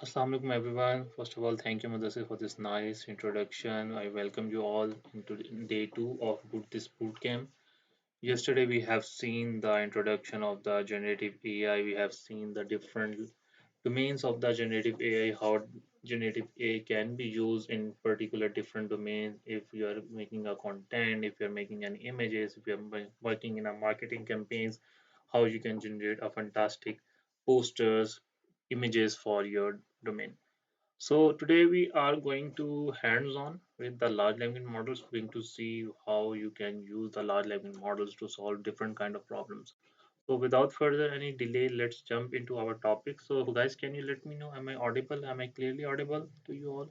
Assalamu alaikum everyone. First of all, thank you Mudassir for this nice introduction. I welcome you all into day two of this boot camp. Yesterday we have seen the introduction of the generative AI. We have seen the different domains of the generative AI, how generative AI can be used in particular different domains. If you are making a content, if you are making an images, if you are working in a marketing campaigns, how you can generate a fantastic posters, images for your domain. So today we are going to hands-on with the large language models, going to see how you can use the large language models to solve different kind of problems. So without further any delay, let's jump into our topic. So guys, can you let me know, am I audible? Am I clearly audible to you all?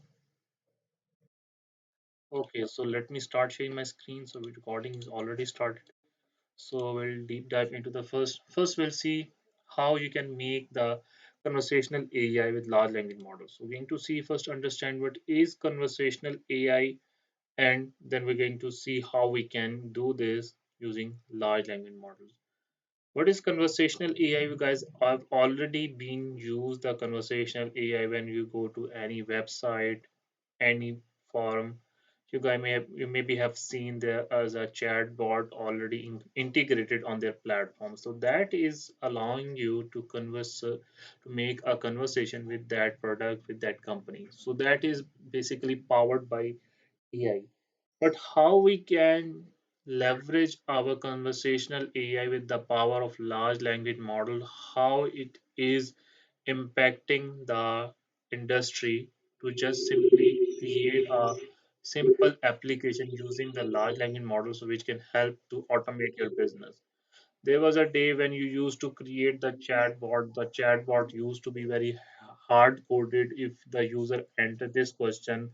Okay, so let me start sharing my screen. So the recording is already started. So we'll deep dive into the first. First, we'll see how you can make the conversational AI with large language models. So we're going to see first understand what is conversational AI, and then we're going to see how we can do this using large language models. What is conversational AI? You guys have already been used the conversational AI when you go to any website, any forum. You maybe have seen there as a chat bot already integrated on their platform. So that is allowing you to to make a conversation with that product, with that company. So that is basically powered by AI. But how we can leverage our conversational AI with the power of large language model, how it is impacting the industry to just simply create a simple application using the large language models which can help to automate your business. There was a day when you used to create the chatbot. The chatbot used to be very hard coded. If the user entered this question,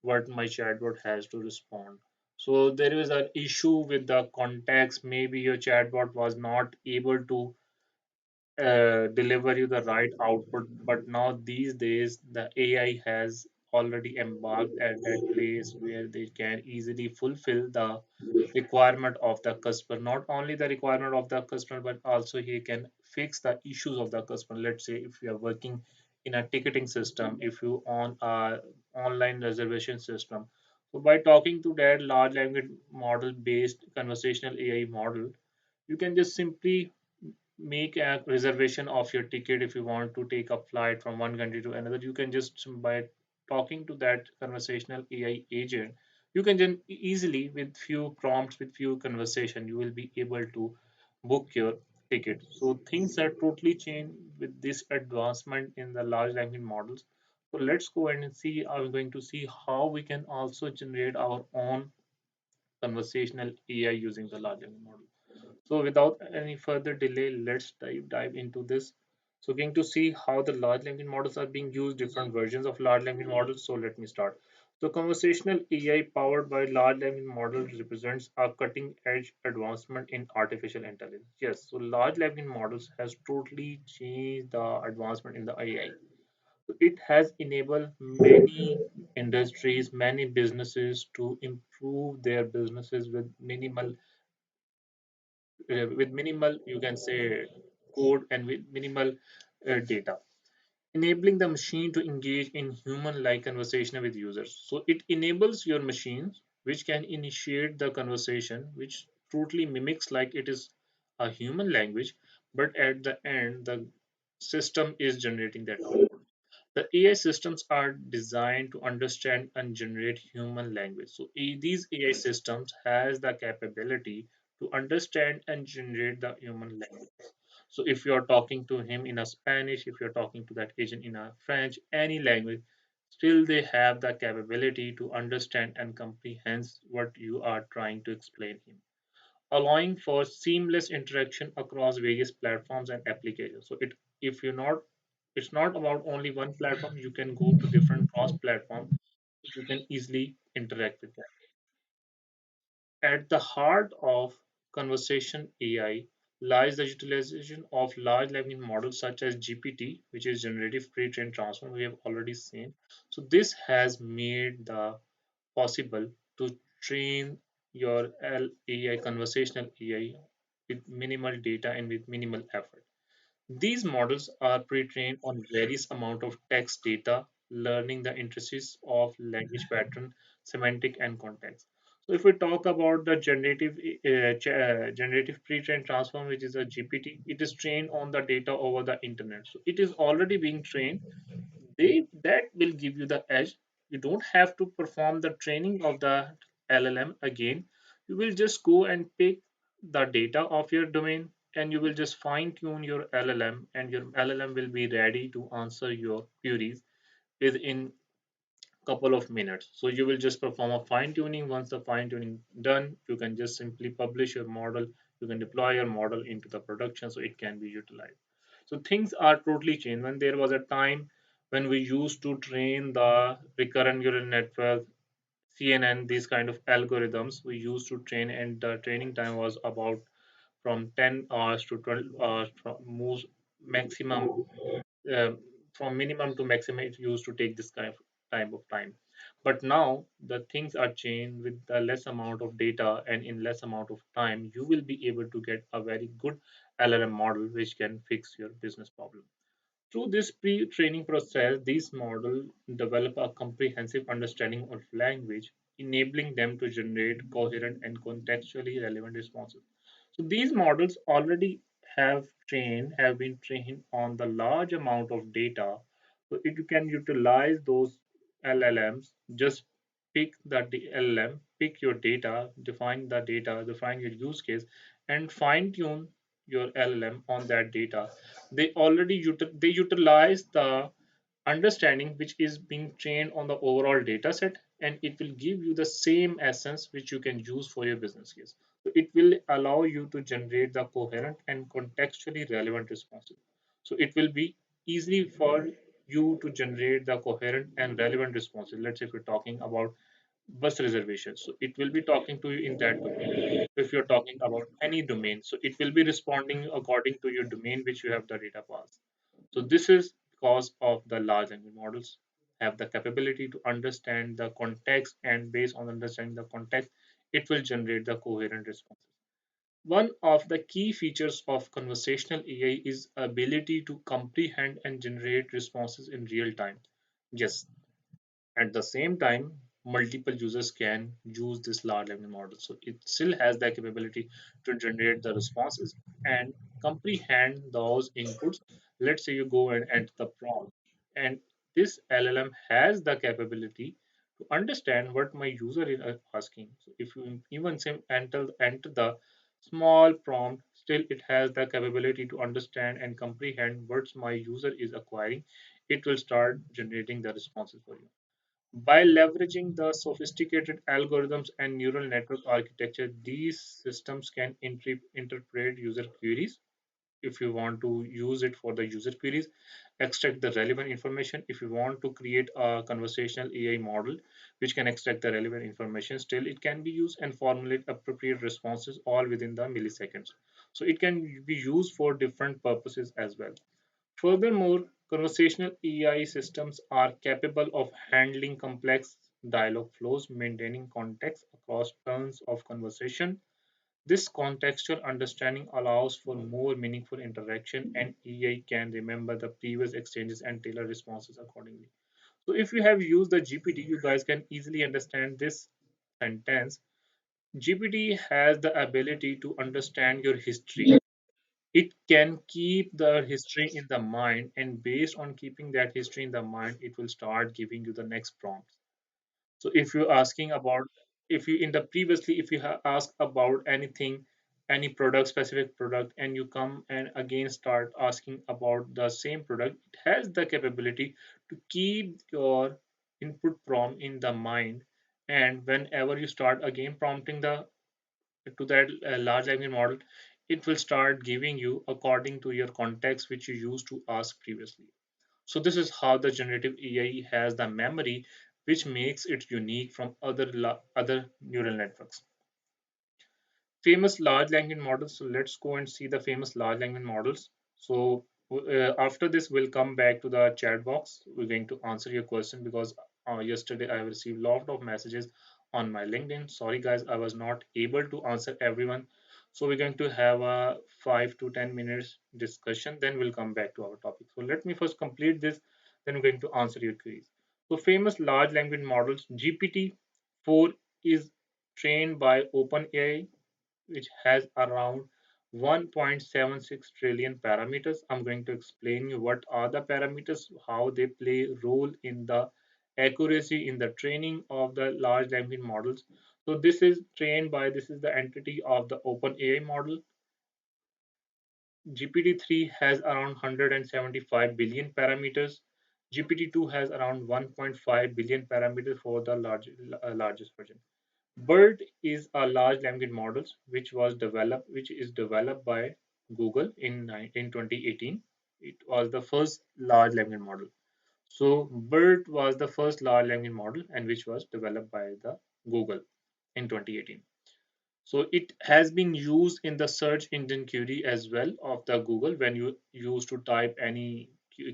what my chatbot has to respond. So there is an issue with the context. Maybe your chatbot was not able to deliver you the right output, but now these days the AI has already embarked at that place where they can easily fulfill the requirement of the customer. Not only the requirement of the customer, but also he can fix the issues of the customer. Let's say if you are working in a ticketing system, if you on a online reservation system. So by talking to that large language model based conversational AI model, you can just simply make a reservation of your ticket. If you want to take a flight from one country to another, you can just by talking to that conversational AI agent, you can then easily with few prompts, with few conversation, you will be able to book your ticket. So things are totally changed with this advancement in the large language models. So let's go ahead and see, I'm going to see how we can also generate our own conversational AI using the large language model. So without any further delay, let's dive into this. So going to see how the large language models are being used, different versions of large language models. So let me start. So conversational AI powered by large language models represents a cutting edge advancement in artificial intelligence. Yes, so large language models has totally changed the advancement in the AI. So it has enabled many industries, many businesses to improve their businesses with minimal, you can say, code and with minimal data, enabling the machine to engage in human like conversation with users. So it enables your machines which can initiate the conversation, which totally mimics like it is a human language, but at the end the system is generating that output. The AI systems are designed to understand and generate human language. So these AI systems has the capability to understand and generate the human language. So if you're talking to him in a Spanish, if you're talking to that agent in a French, any language, still they have the capability to understand and comprehend what you are trying to explain him, allowing for seamless interaction across various platforms and applications. So it if you're not it's not about only one platform, you can go to different cross platforms, you can easily interact with them. At the heart of conversation AI lies the utilization of large language models such as GPT, which is generative pre-trained transform, we have already seen. So this has made the possible to train your AI conversational AI with minimal data and with minimal effort. These models are pre-trained on various amount of text data, learning the intricacies of language pattern, semantic, and context. So, if we talk about the generative pre-trained transform, which is a GPT, it is trained on the data over the internet. So, it is already being trained. That will give you the edge. You don't have to perform the training of the LLM again. You will just go and pick the data of your domain, and you will just fine tune your LLM, and your LLM will be ready to answer your queries within couple of minutes. So you will just perform a fine tuning. Once the fine tuning done, you can just simply publish your model. You can deploy your model into the production so it can be utilized. So things are totally changed. When there was a time when we used to train the recurrent neural network, CNN, these kind of algorithms we used to train, and the training time was about from 10 hours to 12 hours, from most maximum, um, from minimum to maximum it used to take this kind of time. But now the things are changed. With the less amount of data and in less amount of time, you will be able to get a very good LLM model which can fix your business problem. Through this pre-training process, these models develop a comprehensive understanding of language, enabling them to generate coherent and contextually relevant responses. So these models already have been trained on the large amount of data. So you can utilize those LLMs. Just pick the LLM, pick your data, define your use case, and fine tune your LLM on that data. They utilize the understanding which is being trained on the overall data set, and it will give you the same essence which you can use for your business case. So it will allow you to generate the coherent and contextually relevant responses. So it will be easy for you to generate the coherent and relevant responses. Let's say if we're talking about bus reservations, so it will be talking to you in that domain. If you're talking about any domain, so it will be responding according to your domain which you have the data path. So this is because of the large language models have the capability to understand the context, and based on understanding the context, it will generate the coherent responses. One of the key features of conversational AI is ability to comprehend and generate responses in real time. Yes, at the same time, multiple users can use this large language model. So it still has the capability to generate the responses and comprehend those inputs. Let's say you go and enter the prompt, and this LLM has the capability to understand what my user is asking. So if you even say enter the small prompt, still it has the capability to understand and comprehend what my user is acquiring. It will start generating the responses for you. By leveraging the sophisticated algorithms and neural network architecture, these systems can interpret user queries if you want to use it for the user queries, extract the relevant information. If you want to create a conversational AI model which can extract the relevant information, still it can be used and formulate appropriate responses all within the milliseconds. So it can be used for different purposes as well. Furthermore, conversational AI systems are capable of handling complex dialogue flows, maintaining context across turns of conversation. This contextual understanding allows for more meaningful interaction, and AI can remember the previous exchanges and tailor responses accordingly. So, if you have used the GPT, you guys can easily understand this sentence. GPT has the ability to understand your history. It can keep the history in the mind, and based on keeping that history in the mind, it will start giving you the next prompt. So if you're asking about, if you in the previously, if you ask about anything, any product, specific product, and you come and again start asking about the same product, it has the capability to keep your input prompt in the mind, and whenever you start again prompting the to that large language model, it will start giving you according to your context which you used to ask previously. So this is how the generative AI has the memory, which makes it unique from other neural networks. Famous large language models. So let's go and see the famous large language models. So after this, we'll come back to the chat box. We're going to answer your question because yesterday I received a lot of messages on my LinkedIn. Sorry guys, I was not able to answer everyone. So we're going to have a 5 to 10 minutes discussion, then we'll come back to our topic. So let me first complete this, then we're going to answer your queries. So famous large language models, GPT-4 is trained by OpenAI, which has around 1.76 trillion parameters. I'm going to explain you what are the parameters, how they play a role in the accuracy in the training of the large language models. So this is trained by, this is the entity of the OpenAI model. GPT-3 has around 175 billion parameters. GPT-2 has around 1.5 billion parameters for the largest version. BERT is a large language model which is developed by Google in 2018. It was the first large language model. So BERT was the first large language model and which was developed by the Google in 2018. So it has been used in the search engine query as well of the Google. When you use to type any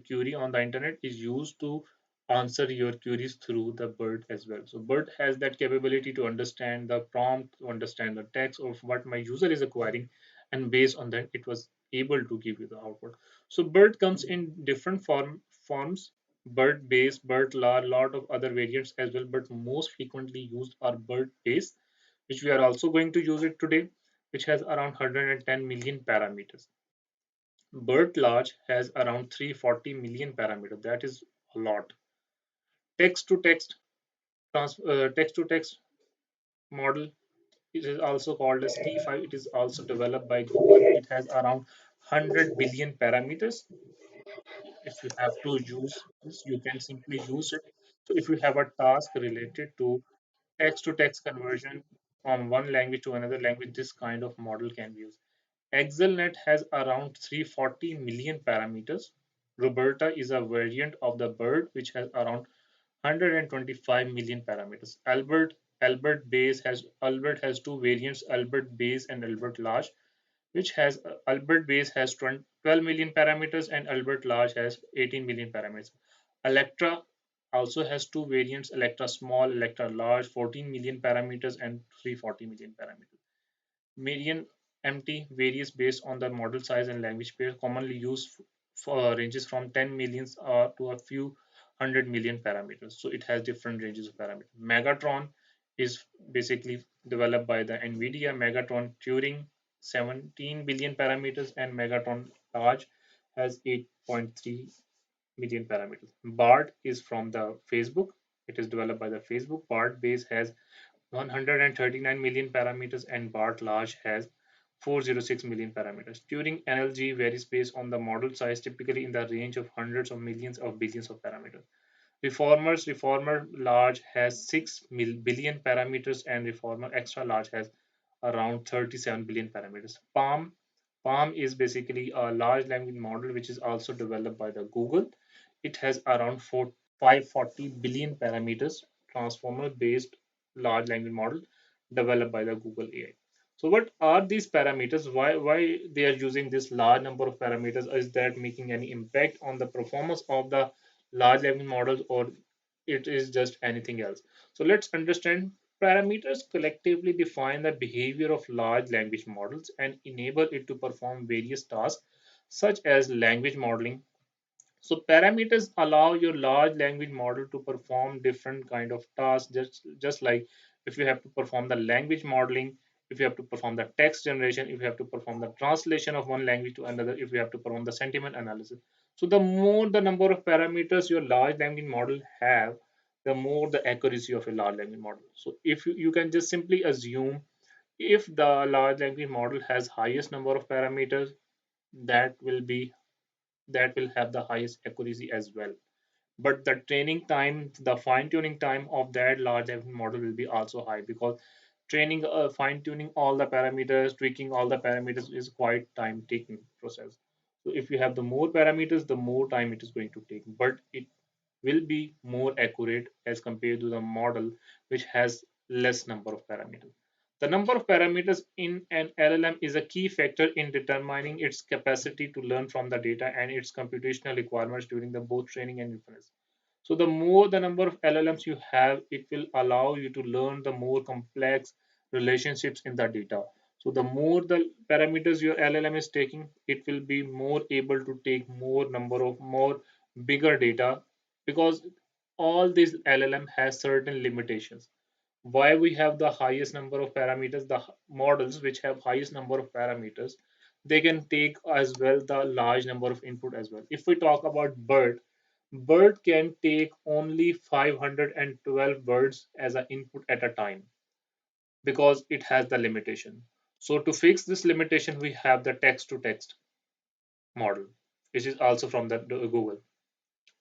query on the internet, is used to answer your queries through the BERT as well. So BERT has that capability to understand the prompt, to understand the text of what my user is acquiring, and based on that, it was able to give you the output. So BERT comes in different forms. BERT base, BERT lot of other variants as well, but most frequently used are BERT base, which we are also going to use it today, which has around 110 million parameters. BERT large has around 340 million parameters. That is a lot. Text to text text to text model, it is also called as T5. It is also developed by Google. It has around 100 billion parameters. If you have to use this, you can simply use it. So if you have a task related to text conversion from one language to another language, this kind of model can be used. ExcelNet has around 340 million parameters. Roberta is a variant of the bird which has around 125 million parameters. Albert has two variants, Albert base and Albert large, which has Albert base has 12 million parameters and Albert large has 18 million parameters. Electra also has two variants, Electra small, Electra large, 14 million parameters and 340 million parameters. Median MT varies based on the model size and language pair, commonly used for ranges from 10 millions to a few hundred million parameters. So it has different ranges of parameters. Megatron is basically developed by the NVIDIA. Megatron Turing 17 billion parameters and Megatron Large has 8.3 million parameters. BART is from the Facebook. It is developed by the Facebook. BART base has 139 million parameters and BART large has 406 million parameters. Turing NLG varies based on the model size, typically in the range of hundreds of millions of billions of parameters. Reformer large has 6 billion parameters and Reformer extra large has around 37 billion parameters. Palm is basically a large language model which is also developed by the Google. It has around 540 billion parameters, transformer based large language model developed by the Google AI. So what are these parameters? Why they are using this large number of parameters? Is that making any impact on the performance of the large language models, or it is just anything else? So let's understand. Parameters collectively define the behavior of large language models and enable it to perform various tasks such as language modeling. So parameters allow your large language model to perform different kind of tasks, just like if you have to perform the language modeling, if you have to perform the text generation, if you have to perform the translation of one language to another, if you have to perform the sentiment analysis. So the more the number of parameters your large language model have, the more the accuracy of a large language model. So if you can just simply assume, if the large language model has highest number of parameters, that will be that will have the highest accuracy as well. But the training time, the fine tuning time of that large language model will be also high, because training, fine tuning all the parameters, tweaking all the parameters is quite time taking process. So if you have the more parameters, the more time it is going to take, but it will be more accurate as compared to the model which has less number of parameters. The number of parameters in an LLM is a key factor in determining its capacity to learn from the data and its computational requirements during the both training and inference. So the more the number of LLMs you have, it will allow you to learn the more complex relationships in the data. So the more the parameters your LLM is taking, it will be more able to take more number of more bigger data, because all this LLM has certain limitations. Why we have the highest number of parameters, the models which have highest number of parameters, they can take as well the large number of input as well. If we talk about bird can take only 512 words as an input at a time, because it has the limitation. So to fix this limitation, we have the text to text model, which is also from the Google.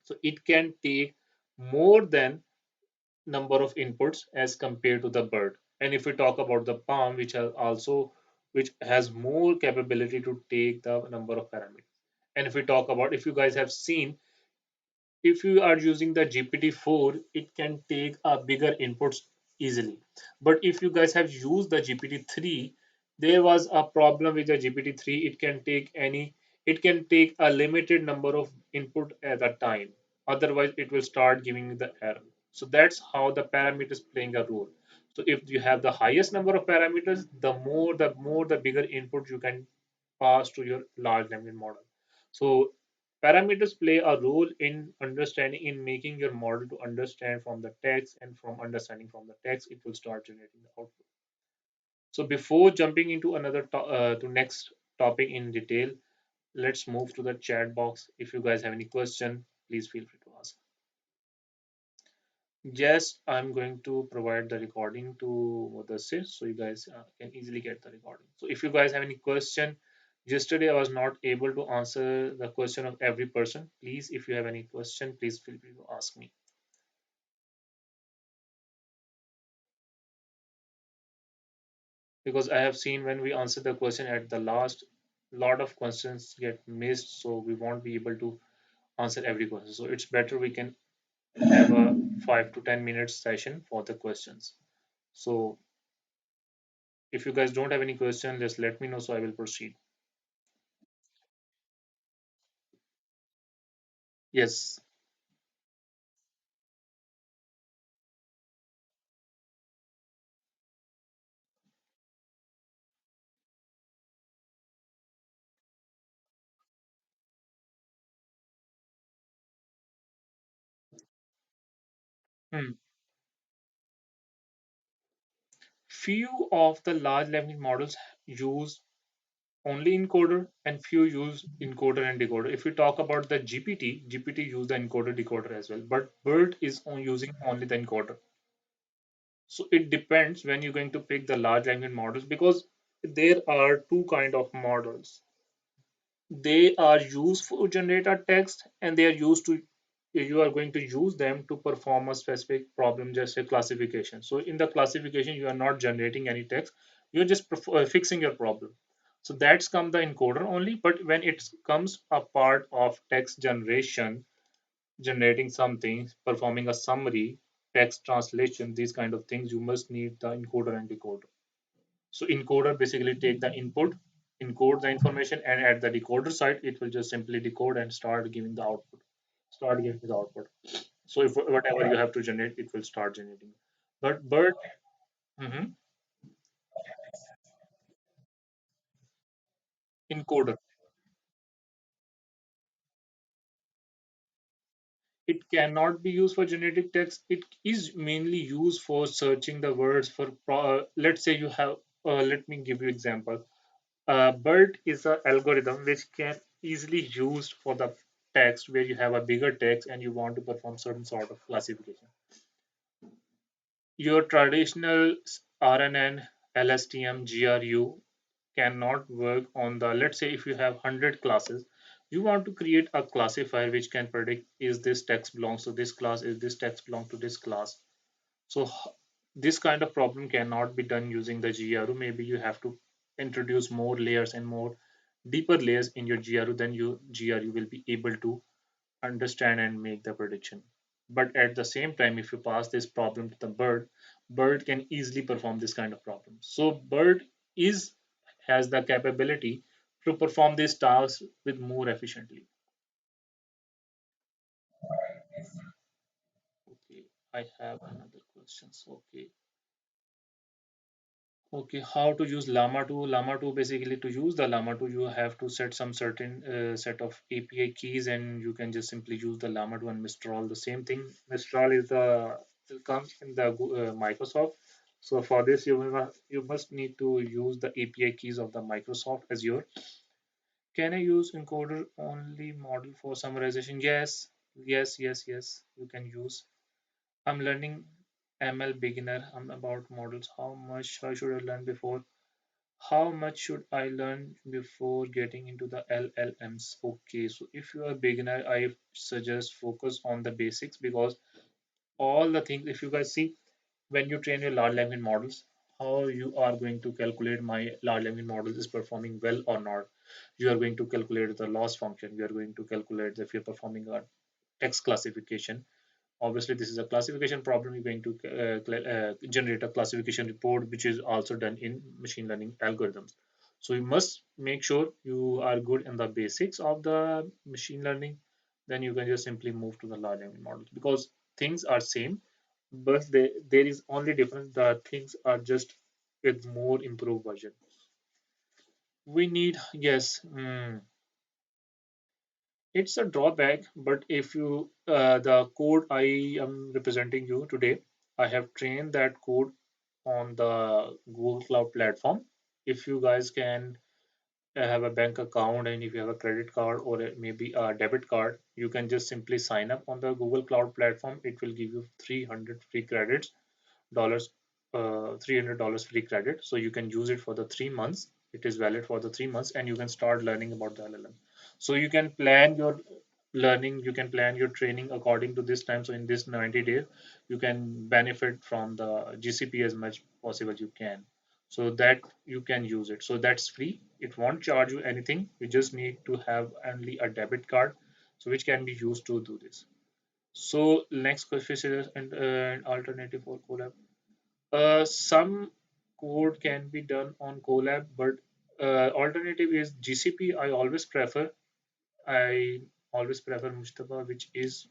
So it can take more than number of inputs as compared to the bird. And if we talk about the palm, which has more capability to take the number of parameters. And if we talk about, if you guys have seen, if you are using the GPT-4, it can take a bigger inputs easily. But if you guys have used the GPT-3, there was a problem with the GPT-3. It can take a limited number of input at a time. Otherwise, it will start giving the error. So that's how the parameters playing a role. So if you have the highest number of parameters, the bigger input you can pass to your large language model. So parameters play a role in understanding, in making your model to understand from the text, and from understanding from the text, it will start generating the output. So before jumping into to next topic in detail, let's move to the chat box. If you guys have any question, please feel free to ask. Yes, I'm going to provide the recording to the sis, so you guys can easily get the recording. So if you guys have any question, yesterday I was not able to answer the question of every person. Please, if you have any question, please feel free to ask me. Because I have seen when we answer the question at the last, lot of questions get missed, so we won't be able to answer every question. So it's better we can have a 5 to 10 minutes session for the questions. So if you guys don't have any question, just let me know so I will proceed. Yes. Hmm. Few of the large language models use only encoder, and few use encoder and decoder. If we talk about the GPT use the encoder decoder as well, but BERT is using only the encoder. So it depends when you're going to pick the large language models, because there are two kind of models. They are used for generate a text, and they are used to, you are going to use them to perform a specific problem, just a classification. So in the classification, you are not generating any text, you're just fixing your problem. So that's come the encoder only. But when it comes a part of text generation, generating something, performing a summary, text translation, these kind of things, you must need the encoder and decoder. So encoder basically take the input, encode the information, and at the decoder side, it will just simply decode and start giving the output. Start giving the output. So if whatever you have to generate, it will start generating. But mhm, encoder, it cannot be used for generating text. It is mainly used for searching the words for. Let's say you have. Let me give you example. BERT is an algorithm which can easily used for the text, where you have a bigger text and you want to perform certain sort of classification. Your traditional RNN, LSTM, GRU cannot work on the, let's say if you have 100 classes, you want to create a classifier which can predict, is this text belongs to this class, is this text belong to this class. So this kind of problem cannot be done using the GRU. Maybe you have to introduce more layers and more deeper layers in your GRU, then your GRU will be able to understand and make the prediction. But at the same time, if you pass this problem to the bird can easily perform this kind of problem. So bird is has the capability to perform these tasks with more efficiently. Okay, I have another questions. Okay. Okay, how to use Llama 2? Llama 2, basically to use the Llama 2, you have to set some certain set of API keys, and you can just simply use the Llama 2 and Mistral. The same thing, Mistral is the it comes in the Microsoft. So for this, you must need to use the API keys of the Microsoft Azure. Can I use encoder only model for summarization? Yes, yes, yes, yes. You can use. I'm learning ML beginner. I'm about models. How much I should I learn before? How much should I learn before getting into the LLMs? Okay, so if you are a beginner, I suggest focus on the basics, because all the things, if you guys see, when you train your large language models, how you are going to calculate my large language model is performing well or not. You are going to calculate the loss function. You are going to calculate if you're performing a text classification. Obviously, this is a classification problem. You're going to generate a classification report, which is also done in machine learning algorithms. So you must make sure you are good in the basics of the machine learning. Then you can just simply move to the large language models, because things are same, but there is only difference. The things are just with more improved version. We need, yes. It's a drawback, but if you the code I am representing you today, I have trained that code on the Google Cloud platform. If you guys can have a bank account, and if you have a credit card or maybe a debit card, you can just simply sign up on the Google Cloud platform. It will give you 300 free credits dollars $300 free credit, so you can use it for the 3 months. It is valid for the 3 months, and you can start learning about the LLM. So you can plan your learning, you can plan your training according to this time. So in this 90 days, you can benefit from the GCP as much possible you can, so that you can use it. So that's free, it won't charge you anything. You just need to have only a debit card, so which can be used to do this. So next question is an alternative for collab. Some code can be done on Colab, but alternative is GCP. I always prefer Mustafa, which is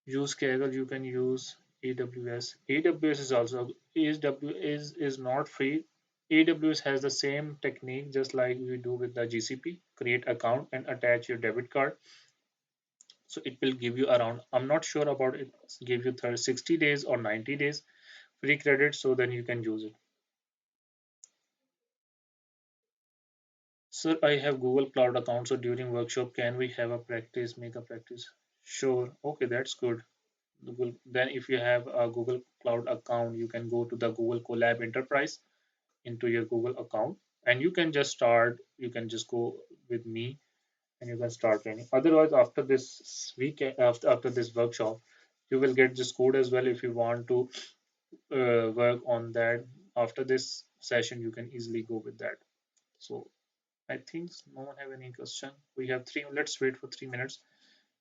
use Kaggle. You can use AWS. AWS is also is not free. AWS has the same technique, just like we do with the GCP. Create account and attach your debit card. So it will give you around. I'm not sure about it. Give you 30, 60 days or 90 days free credit, so then you can use it. Sir, I have Google Cloud account, so during workshop, can we have a practice, make a practice? Sure. Okay, that's good. Then if you have a Google Cloud account, you can go to the Google Colab Enterprise into your Google account, and you can just start. You can just go with me, and you can start training. Otherwise, after this week, after this workshop, you will get this code as well. If you want to work on that after this session, you can easily go with that. So I think no one have any question. We have three. Let's wait for 3 minutes.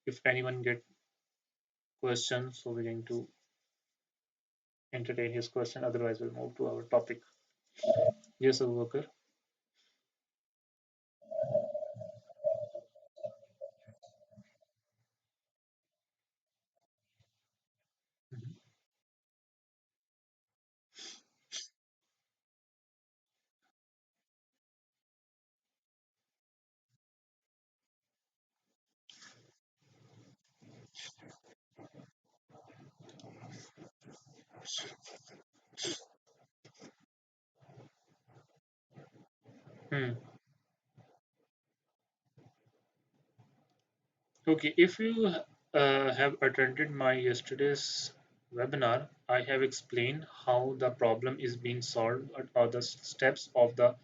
If anyone get questions, so we're going to entertain his question. Otherwise, we'll move to our topic. Yes, Abu Bakr. Mhm. Hmm. Okay, if you have attended my yesterday's webinar, I have explained how the problem is being solved, or the steps of the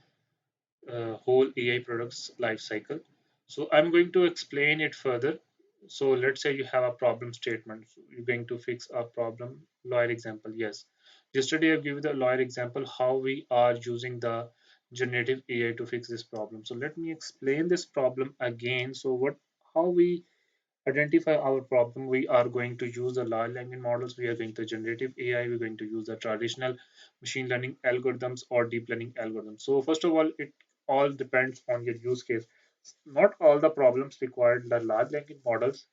whole AI products life cycle. So I'm going to explain it further. So let's say you have a problem statement. So you're going to fix a problem. Lawyer example, yes. Yesterday I've given the lawyer example how we are using the generative AI to fix this problem. So let me explain this problem again. So how we identify our problem, we are going to use the large language models, we are going to generative AI, we're going to use the traditional machine learning algorithms or deep learning algorithms. So first of all, it all depends on your use case. Not all the problems require the large language models.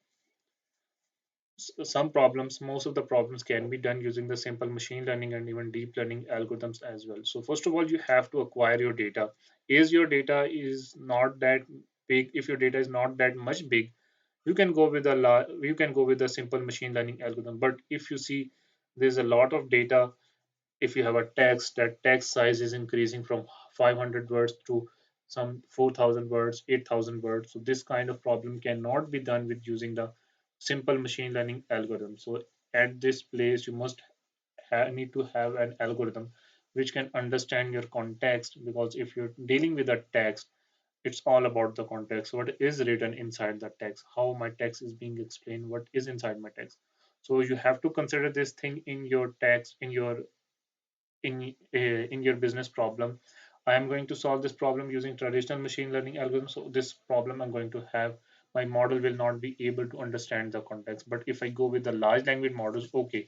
some problems, most of the problems can be done using the simple machine learning and even deep learning algorithms as well. So first of all, you have to acquire your data. Is your data is not that big? If your data is not that much big, you can go with you can go with a simple machine learning algorithm. But if you see there's a lot of data, if you have a text, that text size is increasing from 500 words to some 4,000 words, 8,000 words. So this kind of problem cannot be done with using the simple machine learning algorithm. So at this place, you must need to have an algorithm which can understand your context, because if you're dealing with a text, it's all about the context. What is written inside the text? How my text is being explained? What is inside my text? So you have to consider this thing in your text, in your business problem. I am going to solve this problem using traditional machine learning algorithms. So this problem I'm going to have, my model will not be able to understand the context. But if I go with the large language models, okay,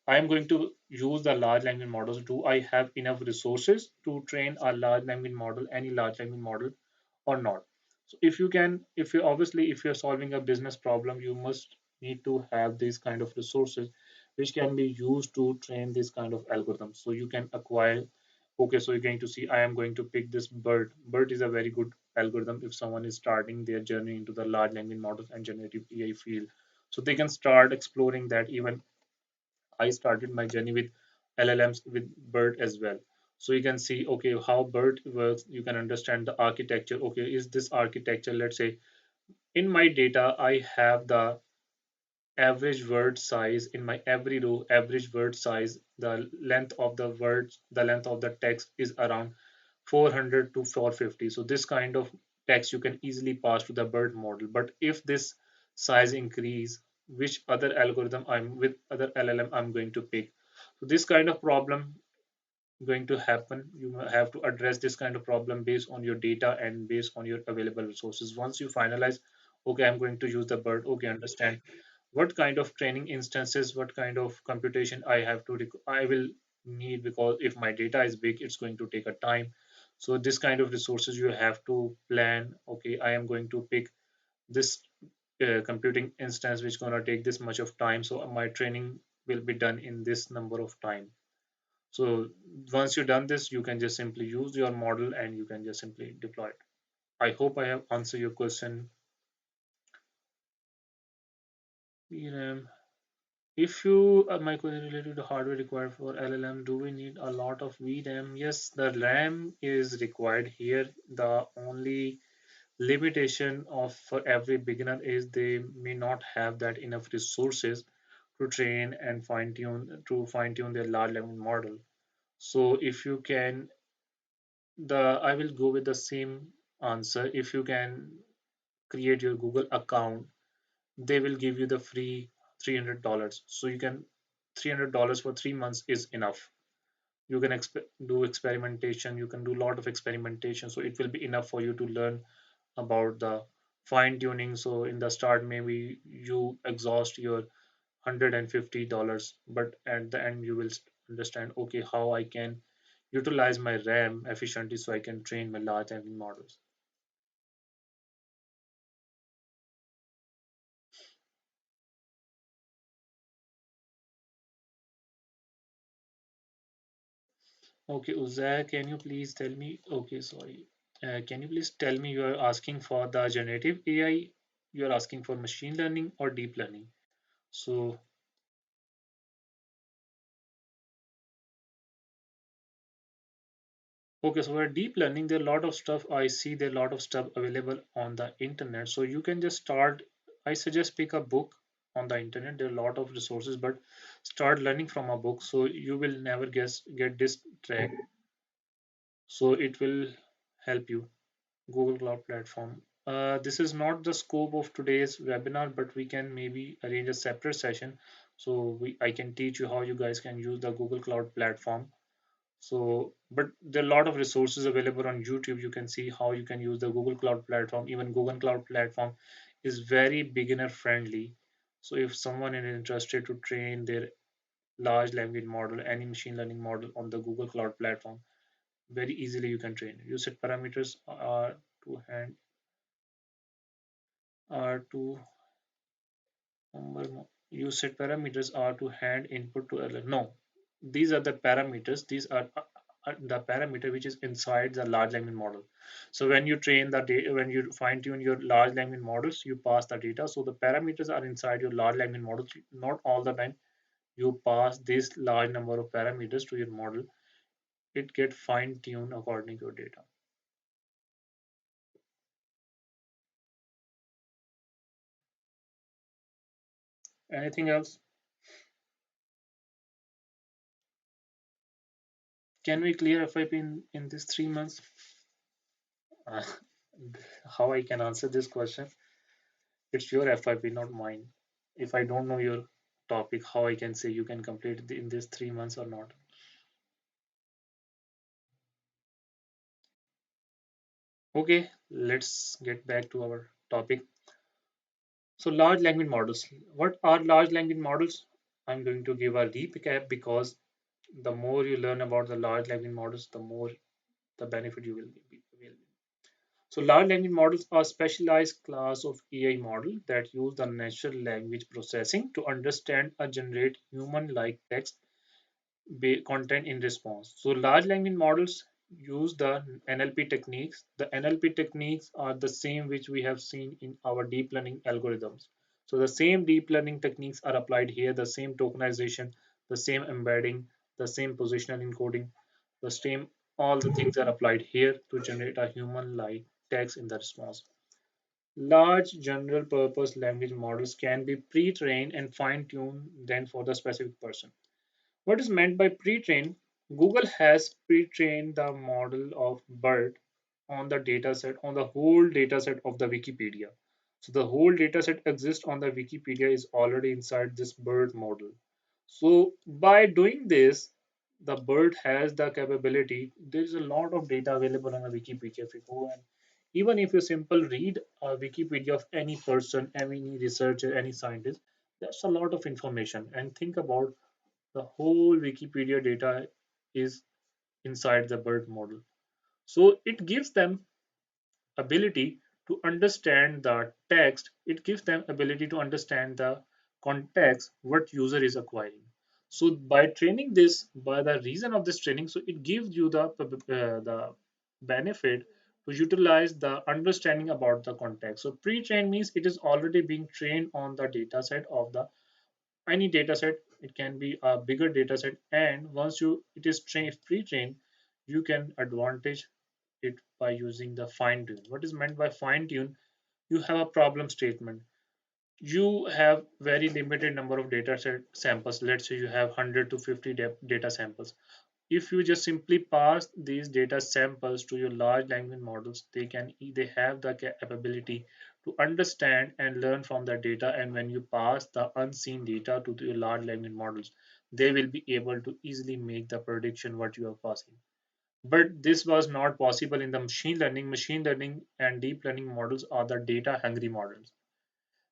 I am going to use the large language models. Do I have enough resources to train a large language model, any large language model, or not? So if you can, if you obviously, if you're solving a business problem, you must need to have these kind of resources which can be used to train this kind of algorithms. So you can acquire, okay, so you're going to see, I am going to pick this BERT. BERT is a very good algorithm if someone is starting their journey into the large language models and generative AI field. So they can start exploring that. Even I started my journey with LLMs with BERT as well. So you can see, okay, how BERT works. You can understand the architecture. Okay, is this architecture, let's say, in my data, I have the average word size in my every row, average word size, the length of the words, the length of the text is around 400 to 450. So this kind of text you can easily pass to the BERT model. But if this size increase, which other algorithm I'm with, other LLM I'm going to pick? So this kind of problem going to happen. You have to address this kind of problem based on your data and based on your available resources. Once you finalize, okay, I'm going to use the BERT. Okay, understand what kind of training instances, what kind of computation I have to I will need, because if my data is big, it's going to take a time. So this kind of resources you have to plan. Okay, I am going to pick this computing instance which gonna take this much of time, so my training will be done in this number of time. So once you've done this, you can just simply use your model and you can just simply deploy it. I hope I have answered your question. VRAM. If you my question related to hardware required for LLM, do we need a lot of VRAM? Yes, the RAM is required here. The only limitation of for every beginner is they may not have that enough resources to train and fine tune their large language model. So if you can, the I will go with the same answer. If you can create your Google account, they will give you the free $300. So you can, $300 for 3 months is enough. You can do experimentation. You can do a lot of experimentation. So it will be enough for you to learn about the fine tuning. So in the start, maybe you exhaust your $150, but at the end you will understand, okay, how I can utilize my RAM efficiently so I can train my large language models. Okay, Uzair, can you please tell me? Okay, sorry. Can you please tell me, you are asking for the generative AI, you are asking for machine learning or deep learning? So, okay, so for deep learning, there are a lot of stuff I see, there are a lot of stuff available on the internet. So you can just start, I suggest pick a book on the internet. There are a lot of resources, but start learning from a book so you will never get distracted. So it will help you. Google Cloud Platform. This is not the scope of today's webinar, but we can maybe arrange a separate session. So I can teach you how you guys can use the Google Cloud Platform. So, but there are a lot of resources available on YouTube. You can see how you can use the Google Cloud Platform. Even Google Cloud Platform is very beginner friendly. So if someone is interested to train their large language model, any machine learning model on the Google Cloud Platform, very easily you can train. You set parameters to hand to number. You set parameters are to hand input to LLM. No, these are the parameters. These are the parameter which is inside the large language model. So when you train the data, when you fine tune your large language models, you pass the data. So the parameters are inside your large language models. Not all the time you pass this large number of parameters to your model. It get fine tuned according to your data. Anything else? Can we clear FIP in these 3 months? Uh, how I can answer this question? It's your FIP, not mine. If I don't know your topic, how I can say you can complete it in these 3 months or not? Okay, let's get back to our topic. So, large language models. What are large language models? I'm going to give a recap because the more you learn about the large language models, the more the benefit you will. So, large language models are specialized class of AI model that use the natural language processing to understand and generate human-like text content in response. So large language models use the NLP techniques. The NLP techniques are the same which we have seen in our deep learning algorithms. So the same deep learning techniques are applied here, the same tokenization, the same embedding, the same positional encoding, the same all the things are applied here to generate a human-like text in the response. Large general purpose language models can be pre-trained and fine-tuned then for the specific person. What is meant by pre-trained? Google has pre-trained the model of BERT on the dataset, on the whole dataset of the Wikipedia. So the whole dataset exists on the Wikipedia is already inside this BERT model. So by doing this, the BERT has the capability. There's a lot of data available on the Wikipedia. If you go and even if you simple read a Wikipedia of any person, any researcher, any scientist, that's a lot of information. And think about the whole Wikipedia data is inside the BERT model. So it gives them ability to understand the text. It gives them ability to understand the context what user is acquiring. So by training this, by the reason of this training, so it gives you the benefit to utilize the understanding about the context. So pre-trained means it is already being trained on the data set of the any data set. It can be a bigger data set, and once you it is pre-trained, you can advantage it by using the fine tune. What is meant by fine tune? You have a problem statement. You have very limited number of data set samples. Let's say you have 100 to 50 data samples. If you just simply pass these data samples to your large language models, they have the capability to understand and learn from the data. And when you pass the unseen data to your large language models, they will be able to easily make the prediction what you are passing. But this was not possible in the machine learning. Machine learning and deep learning models are the data hungry models.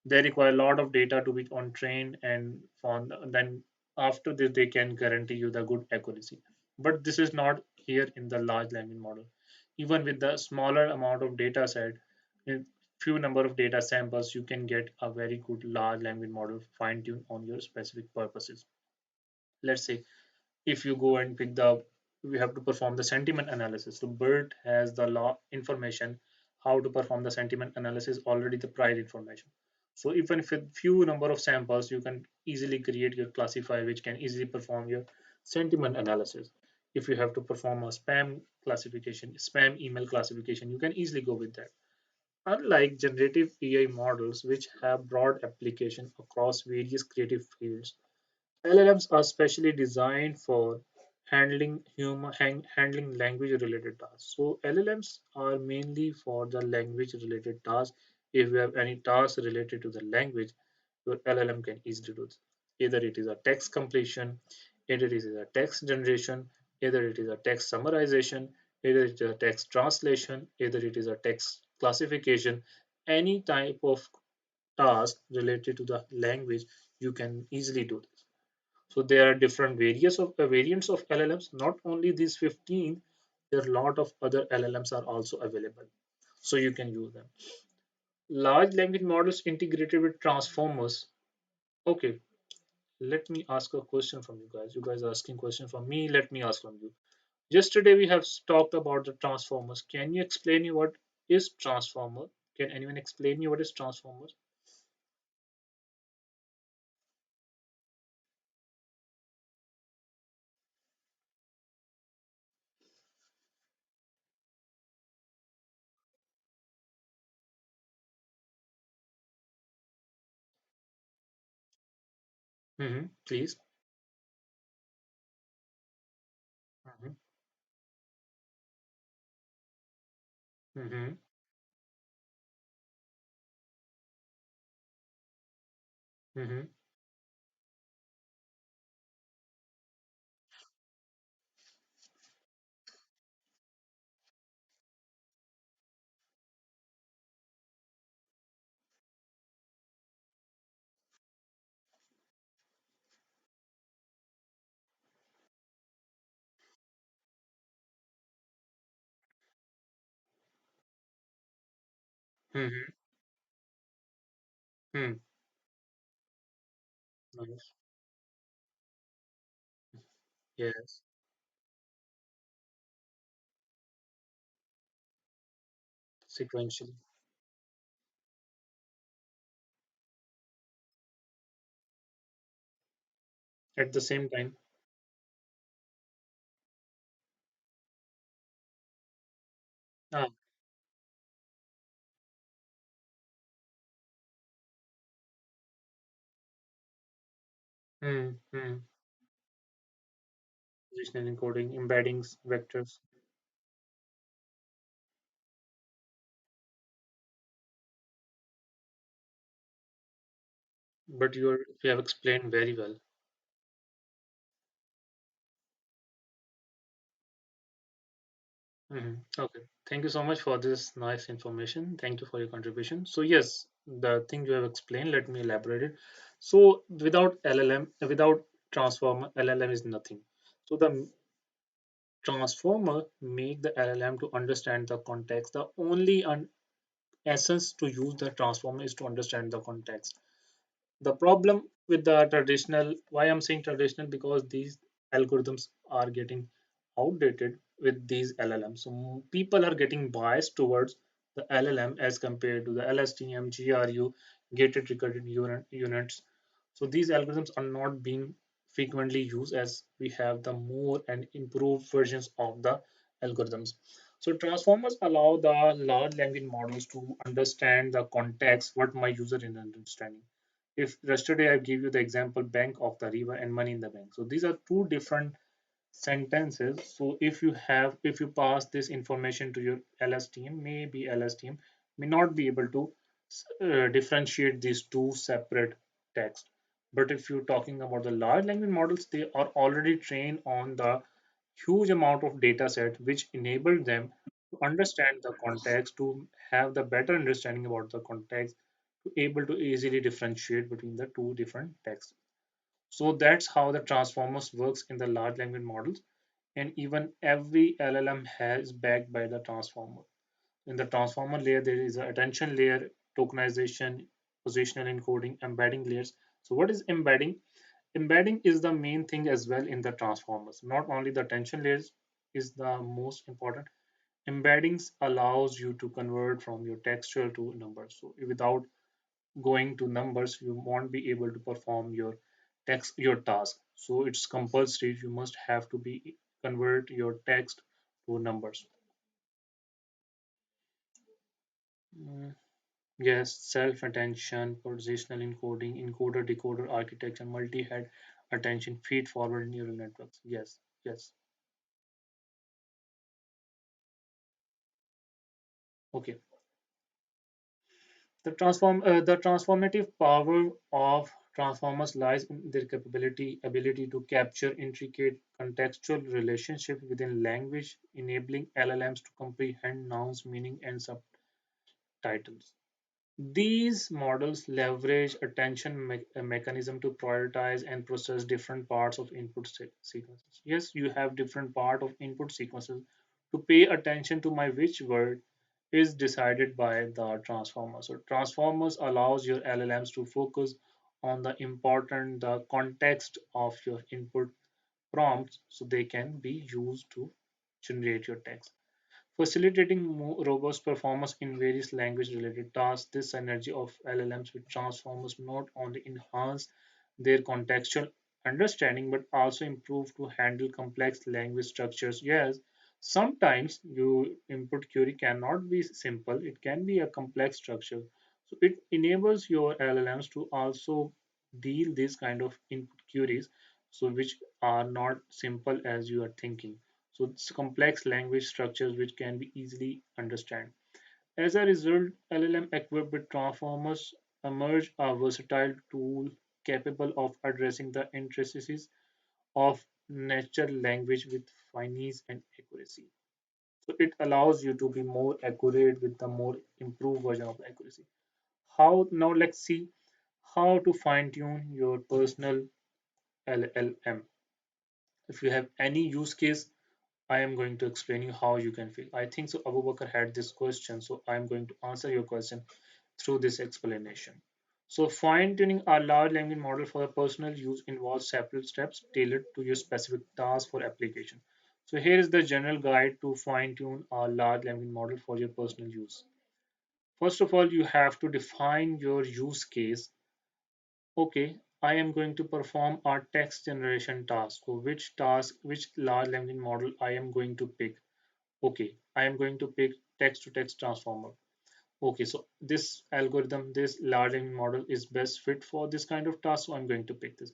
They require a lot of data to be on train and then after this they can guarantee you the good accuracy. But this is not here in the large language model. Even with the smaller amount of data set, in few number of data samples, you can get a very good large language model fine tuned on your specific purposes. Let's say if you go and pick the we have to perform the sentiment analysis. So BERT has the law information how to perform the sentiment analysis already the prior information. So even if a few number of samples, you can easily create your classifier which can easily perform your sentiment analysis. If you have to perform a spam classification, spam email classification, you can easily go with that. Unlike generative AI models, which have broad application across various creative fields, LLMs are specially designed for handling language related tasks. So LLMs are mainly for the language related tasks. If you have any task related to the language, your LLM can easily do this. Either it is a text completion, either it is a text generation, either it is a text summarization, either it is a text translation, either it is a text classification. Any type of task related to the language, you can easily do this. So there are different variants of LLMs. Not only these 15, there are a lot of other LLMs are also available. So you can use them. Large language models integrated with transformers. Okay. let me ask a question from you guys. You guys are asking question from me. Let me ask from you. Yesterday we have talked about the transformers. Can you explain me what is transformer? Can anyone explain me what is transformers? Please. Mm-hmm. Mm-hmm. Mm-hmm. Mm-hmm. Hmm. Nice. Yes. Sequentially. At the same time. Ah. Hmm. Positional encoding, embeddings, vectors. But you have explained very well. Okay. Thank you so much for this nice information. Thank you for your contribution. So yes, the thing you have explained, let me elaborate it. So without LLM, without transformer, LLM is nothing. So the transformer make the LLM to understand the context. The only essence to use the transformer is to understand the context. The problem with the traditional, why I'm saying traditional, because these algorithms are getting outdated with these LLMs. So people are getting biased towards the LLM as compared to the LSTM, GRU, gated recurrent units. So these algorithms are not being frequently used as we have the more and improved versions of the algorithms. So transformers allow the large language models to understand the context what my user is understanding. If yesterday I give you the example bank of the river and money in the bank, so these are two different sentences. So if you pass this information to your LSTM, maybe LSTM may not be able to differentiate these two separate texts. But if you're talking about the large language models, they are already trained on the huge amount of data set which enable them to understand the context, to have the better understanding about the context, to able to easily differentiate between the two different texts. So that's how the transformers works in the large language models, and even every LLM has backed by the transformer. In the transformer layer, there is an attention layer, tokenization, positional encoding, embedding layers. So what is embedding? Embedding is the main thing as well in the transformers. Not only the attention layers is the most important. Embeddings allows you to convert from your textual to numbers. So without going to numbers, you won't be able to perform your task. So it's compulsory. You must have to be convert your text to numbers. Mm, yes, self-attention, positional encoding, encoder-decoder architecture, multi-head attention, feed-forward neural networks. Yes, yes. Okay. The transformative power of transformers lies in their ability to capture intricate contextual relationship within language, enabling LLMs to comprehend nouns, meaning, and subtitles. These models leverage attention mechanism to prioritize and process different parts of input sequences. Yes, you have different part of input sequences. To pay attention to my which word is decided by the transformer. So transformers allows your LLMs to focus on the important the context of your input prompts so they can be used to generate your text. Facilitating more robust performance in various language-related tasks, this synergy of LLMs with transformers not only enhance their contextual understanding but also improve to handle complex language structures. Yes, sometimes your input query cannot be simple; it can be a complex structure. So it enables your LLMs to also deal these kind of input queries, so which are not simple as you are thinking. So it's complex language structures which can be easily understand. As a result, LLM equipped with transformers emerge a versatile tool capable of addressing the intricacies of natural language with finesse and accuracy. So it allows you to be more accurate with the more improved version of accuracy. How now let's see how to fine tune your personal LLM. If you have any use case, I am going to explain you how you can feel. I think so. Abu Bakr had this question, so I am going to answer your question through this explanation. So, fine tuning a large language model for personal use involves several steps tailored to your specific task or application. So, here is the general guide to fine tune a large language model for your personal use. First of all, you have to define your use case. Okay, I am going to perform a text generation task. So, which large language model I am going to pick? Okay, I am going to pick text to text transformer. Okay, so this algorithm, this large language model is best fit for this kind of task, so I'm going to pick this.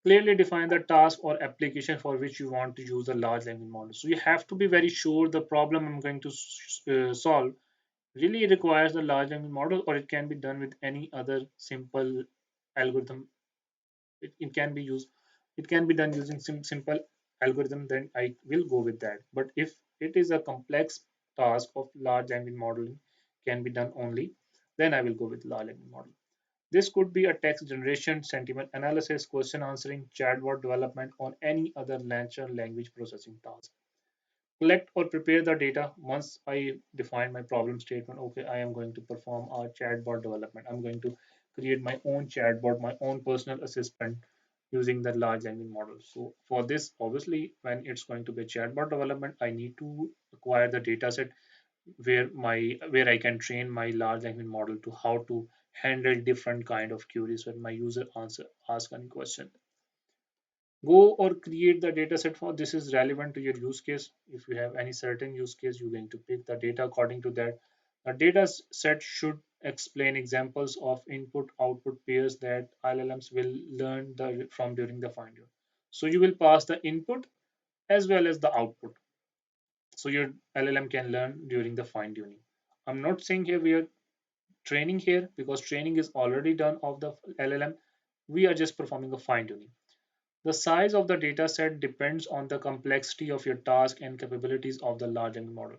Clearly define the task or application for which you want to use a large language model. So you have to be very sure the problem I'm going to solve really requires a large language model, or it can be done with any other simple algorithm. It can be used, it can be done using simple algorithm, then I will go with that. But if it is a complex task of large language modeling can be done only, then I will go with large language model. This could be a text generation, sentiment analysis, question answering, chatbot development, or any other natural language processing task. Collect or prepare the data. Once I define my problem statement, okay, I am going to perform a chatbot development. I'm going to create my own chatbot, my own personal assistant using the large language model. So for this, obviously, when it's going to be chatbot development, I need to acquire the data set where I can train my large language model to how to handle different kind of queries when my user answer ask any question. Go or create the data set for this is relevant to your use case. If you have any certain use case, you're going to pick the data according to that. The data set should explain examples of input output pairs that LLMs will learn from during the fine tune. So you will pass the input as well as the output. So your LLM can learn during the fine tuning. I'm not saying here we are training here because training is already done of the LLM. We are just performing a fine tuning. The size of the dataset depends on the complexity of your task and capabilities of the large language model.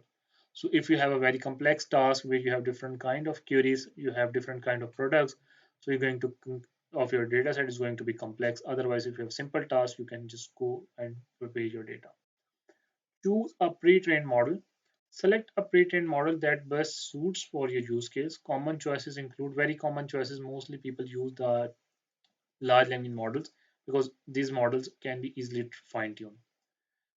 So if you have a very complex task where you have different kind of queries, you have different kind of products, so you're going to of your dataset is going to be complex. Otherwise, if you have simple tasks, you can just go and prepare your data. Choose a pre-trained model. Select a pre-trained model that best suits for your use case. Common choices include very common choices. Mostly people use the large language models because these models can be easily fine-tuned.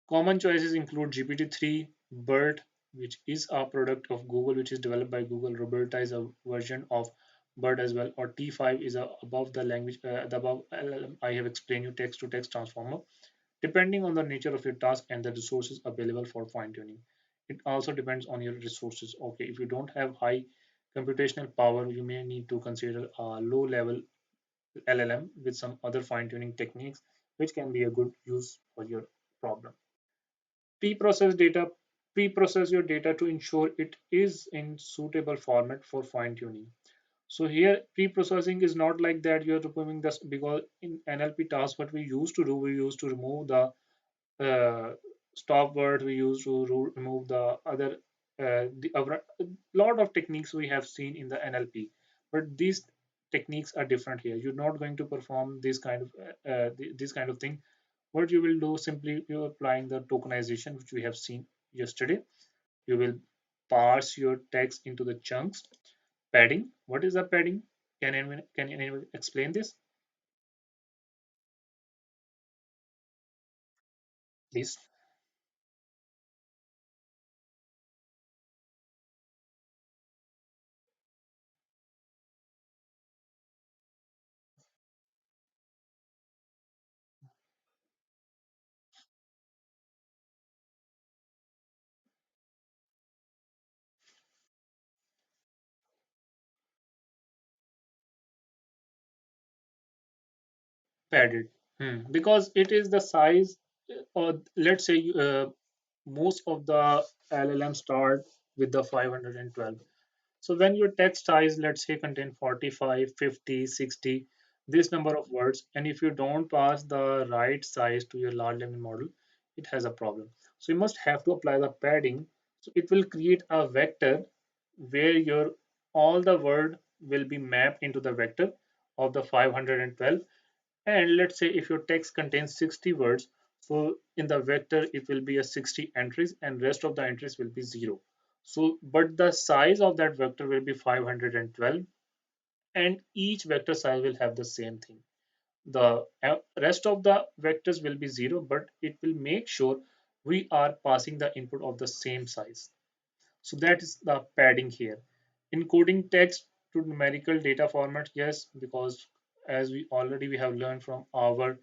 Common choices include GPT-3, BERT, which is a product of Google, which is developed by Google. Roberta is a version of BERT as well, or T5 is above the language, the above LLM I have explained you text-to-text transformer. Depending on the nature of your task and the resources available for fine-tuning, it also depends on your resources. Okay, if you don't have high computational power, you may need to consider a low-level LLM with some other fine-tuning techniques, which can be a good use for your problem. Pre-process data, pre-process your data to ensure it is in suitable format for fine-tuning. So here pre-processing is not like that you're removing this because in NLP tasks what we used to do, we used to remove the stop words, we used to remove the other a lot of techniques we have seen in the NLP, but these techniques are different here. You're not going to perform this kind of thing. What you will do simply you're applying the tokenization which we have seen yesterday. You will parse your text into the chunks. Padding. What is the padding? Can anyone explain this? Please. Padded. Because it is the size, or let's say most of the LLM start with the 512. So when your text size, let's say, contain 45, 50, 60, this number of words, and if you don't pass the right size to your large language model, it has a problem. So you must have to apply the padding. So it will create a vector where your all the word will be mapped into the vector of the 512. And let's say if your text contains 60 words, so in the vector it will be a 60 entries and rest of the entries will be 0. So but the size of that vector will be 512, and each vector size will have the same thing. The rest of the vectors will be 0, but it will make sure we are passing the input of the same size. So that is the padding here. Encoding text to numerical data format, yes, because as we have learned from our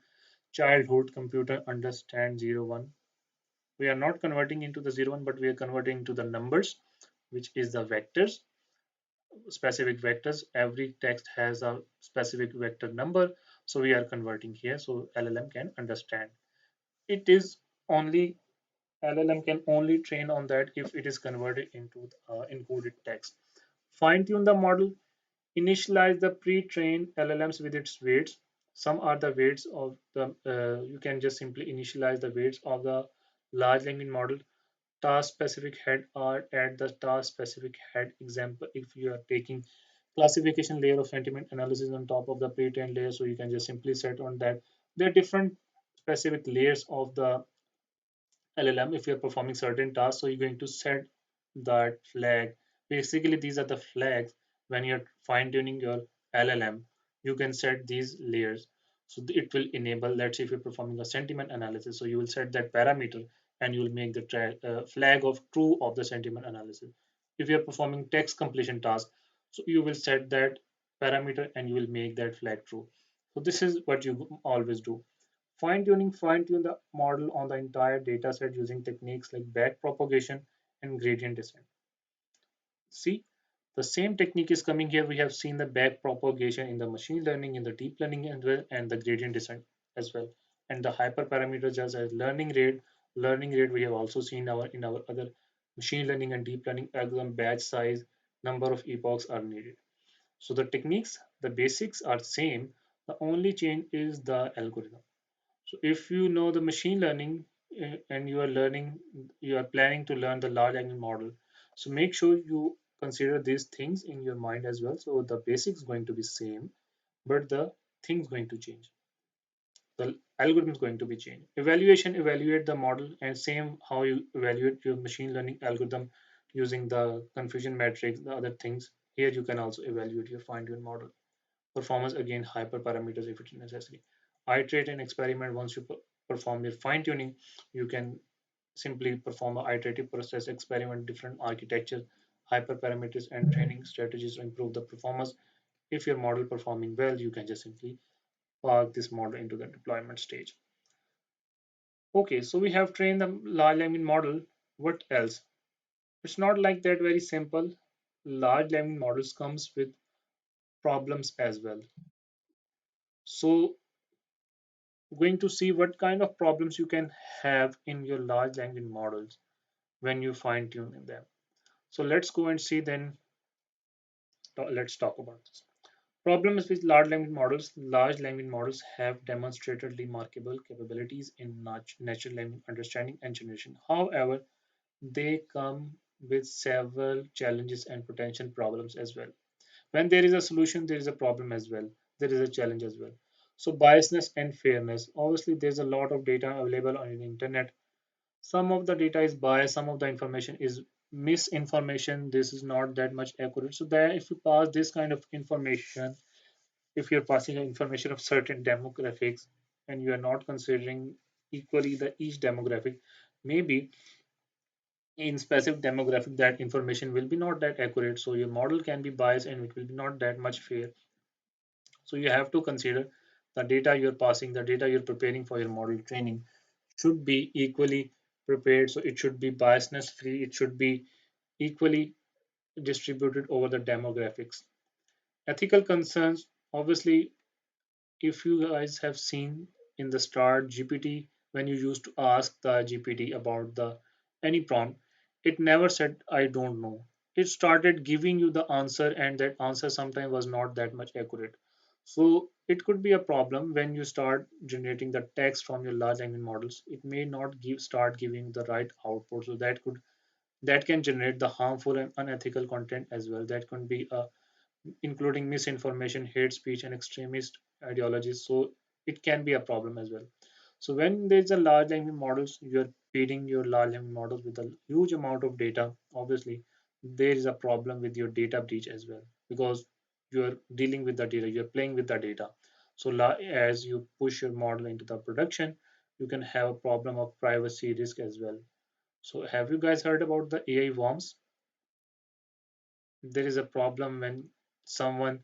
childhood, computer understand 0 1. We are not converting into the 0 1, but we are converting to the numbers, which is the vectors, specific vectors. Every text has a specific vector number, so we are converting here so LLM can understand. It is only LLM can only train on that if it is converted into encoded text. Fine tune the model. Initialize the pre-trained LLMs with its weights. Some are the weights of the, you can just simply initialize the weights of the large language model. Task specific head or add the task specific head. Example, if you are taking classification layer of sentiment analysis on top of the pre-trained layer, so you can just simply set on that. There are different specific layers of the LLM. If you're performing certain tasks, so you're going to set that flag. Basically, these are the flags when you're fine tuning your LLM. You can set these layers. So it will enable, let's say if you're performing a sentiment analysis, so you will set that parameter and you will make the flag of true of the sentiment analysis. If you're performing text completion task, so you will set that parameter and you will make that flag true. So this is what you always do. Fine tune the model on the entire data set using techniques like backpropagation and gradient descent. See, the same technique is coming here. We have seen the backpropagation in the machine learning, in the deep learning as well, and the gradient descent as well. And the hyperparameters just as learning rate we have also seen in our other machine learning and deep learning algorithm. Batch size, number of epochs are needed. So the techniques, the basics are same. The only change is the algorithm. So if you know the machine learning and you are planning to learn the large language model. So make sure you consider these things in your mind as well. So the basics going to be same, but the things going to change. The algorithm is going to be changed. Evaluate the model, and same how you evaluate your machine learning algorithm using the confusion matrix, the other things. Here you can also evaluate your fine-tuned model. Performance again, hyperparameters if it's necessary. Iterate and experiment. Once you perform your fine tuning, you can simply perform an iterative process, experiment different architecture, hyperparameters, and training strategies to improve the performance. If your model performing well, you can just simply park this model into the deployment stage. Okay, so we have trained the large language model. What else? It's not like that very simple. Large language models comes with problems as well. So going to see what kind of problems you can have in your large language models when you fine tune them. So let's go and see then. Let's talk about this. Problems with large language models. Large language models have demonstrated remarkable capabilities in natural language understanding and generation. However, they come with several challenges and potential problems as well. When there is a solution, there is a problem as well. There is a challenge as well. So biasness and fairness. Obviously, there's a lot of data available on the internet. Some of the data is biased, some of the information is misinformation. This is not that much accurate. So that if you pass this kind of information, if you're passing information of certain demographics and you are not considering equally the each demographic. Maybe in specific demographic that information will be not that accurate, so your model can be biased and it will be not that much fair. So you have to consider the data you're passing, the data you're preparing for your model training should be equally prepared. So it should be biasness free, it should be equally distributed over the demographics. Ethical concerns, obviously, if you guys have seen in the start GPT, when you used to ask the GPT about the any prompt, it never said I don't know. It started giving you the answer, and that answer sometimes was not that much accurate. So it could be a problem when you start generating the text from your large language models. It may not give start giving the right output. So that can generate the harmful and unethical content as well. That can be a including misinformation, hate speech, and extremist ideologies. So it can be a problem as well. So when there's a large language models, you're feeding your large language models with a huge amount of data. Obviously, there is a problem with your data breach as well because you're dealing with the data, you're playing with the data. So as you push your model into the production, you can have a problem of privacy risk as well. So have you guys heard about the AI worms? There is a problem when someone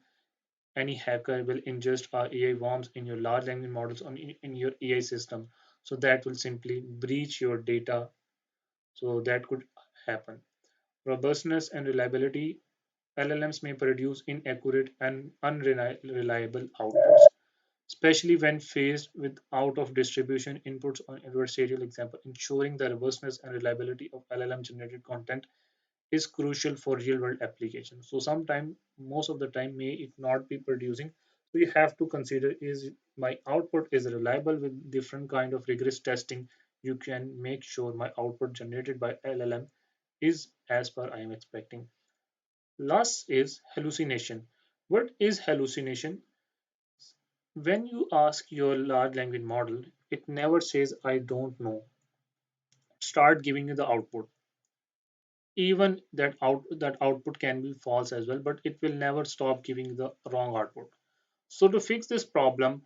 any hacker will ingest our AI worms in your large language models in your AI system. So that will simply breach your data. So that could happen. Robustness and reliability. LLMs may produce inaccurate and unreliable outputs, especially when faced with out of distribution inputs on adversarial example. Ensuring the robustness and reliability of LLM generated content is crucial for real world applications. So sometimes, most of the time, may it not be producing. So you have to consider is my output is reliable with different kind of rigorous testing. You can make sure my output generated by LLM is as per I am expecting. Last is hallucination. What is hallucination? When you ask your large language model, it never says I don't know. Start giving you the output. Even that output can be false as well, but it will never stop giving the wrong output. So to fix this problem,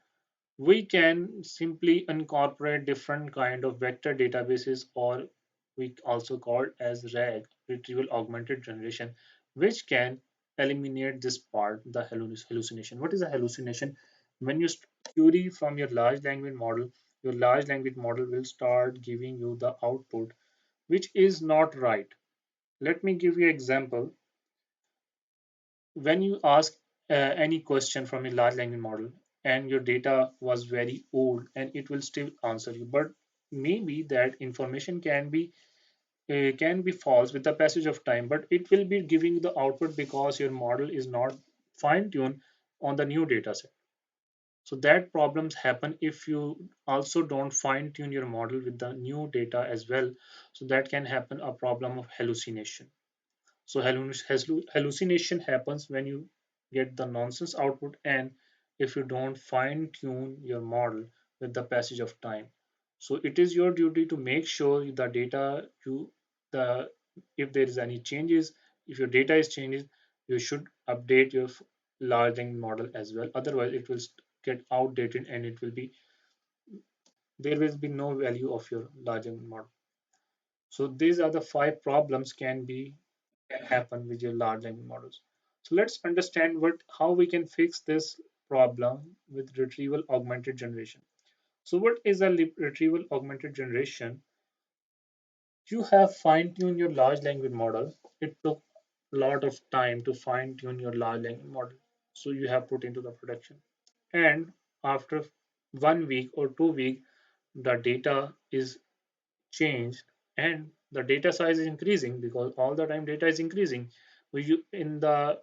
we can simply incorporate different kind of vector databases, or we also call as RAG, retrieval augmented generation, which can eliminate this part, the hallucination. What is a hallucination? When you query from your large language model, your large language model will start giving you the output which is not right. Let me give you an example. When you ask any question from a large language model and your data was very old, and it will still answer you, but maybe that information can be false with the passage of time, but it will be giving you the output because your model is not fine tuned on the new data set. So that problems happen if you also don't fine tune your model with the new data as well. So that can happen a problem of hallucination. So hallucination happens when you get the nonsense output, and if you don't fine tune your model with the passage of time. So it is your duty to make sure the data you the if there is any changes, if your data is changes, you should update your large language model as well. Otherwise, it will get outdated and it will be there will be no value of your large language model. So these are the five problems can happen with your large language models. So let's understand what how we can fix this problem with retrieval augmented generation. So what is a retrieval augmented generation? You have fine-tuned your large language model. It took a lot of time to fine-tune your large language model. So you have put into the production. And after 1 week or 2 weeks, the data is changed and the data size is increasing because all the time data is increasing. In the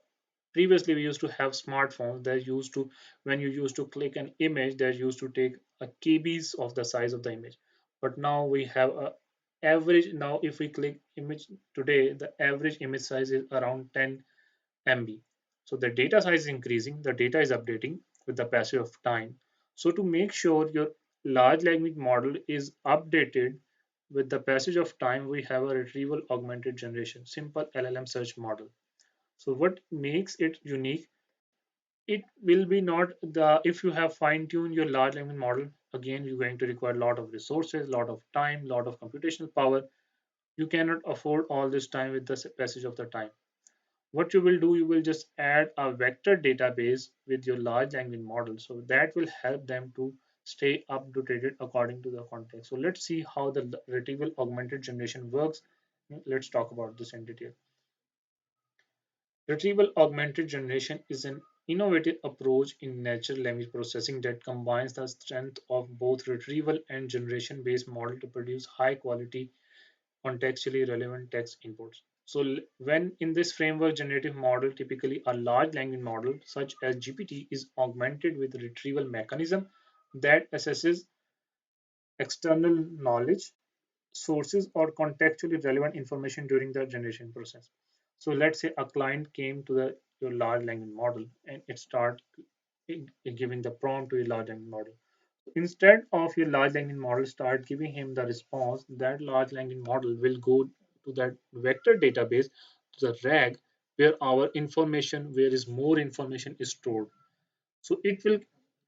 previously we used to have smartphones that used to when you used to click an image that used to take a kbs of the size of the image, but now we have a average. Now if we click image today, the average image size is around 10 MB. So the data size is increasing, the data is updating with the passage of time. So to make sure your large language model is updated with the passage of time, we have a retrieval augmented generation, simple LLM search model. So what makes it unique? It will be not the if you have fine tuned your large language model, again you're going to require a lot of resources, a lot of time, a lot of computational power. You cannot afford all this time with the passage of the time. What you will do, you will just add a vector database with your large language model, so that will help them to stay updated according to the context. So let's see how the retrieval augmented generation works. Let's talk about this in detail. Retrieval augmented generation is an innovative approach in natural language processing that combines the strength of both retrieval and generation based model to produce high quality contextually relevant text inputs. So when in this framework, generative model, typically a large language model such as GPT, is augmented with a retrieval mechanism that assesses external knowledge sources or contextually relevant information during the generation process. So let's say a client came to the your large language model and it start giving the prompt to your large language model. Instead of your large language model start giving him the response, that large language model will go to that vector database, to the RAG, where our information, where is more information is stored. So it will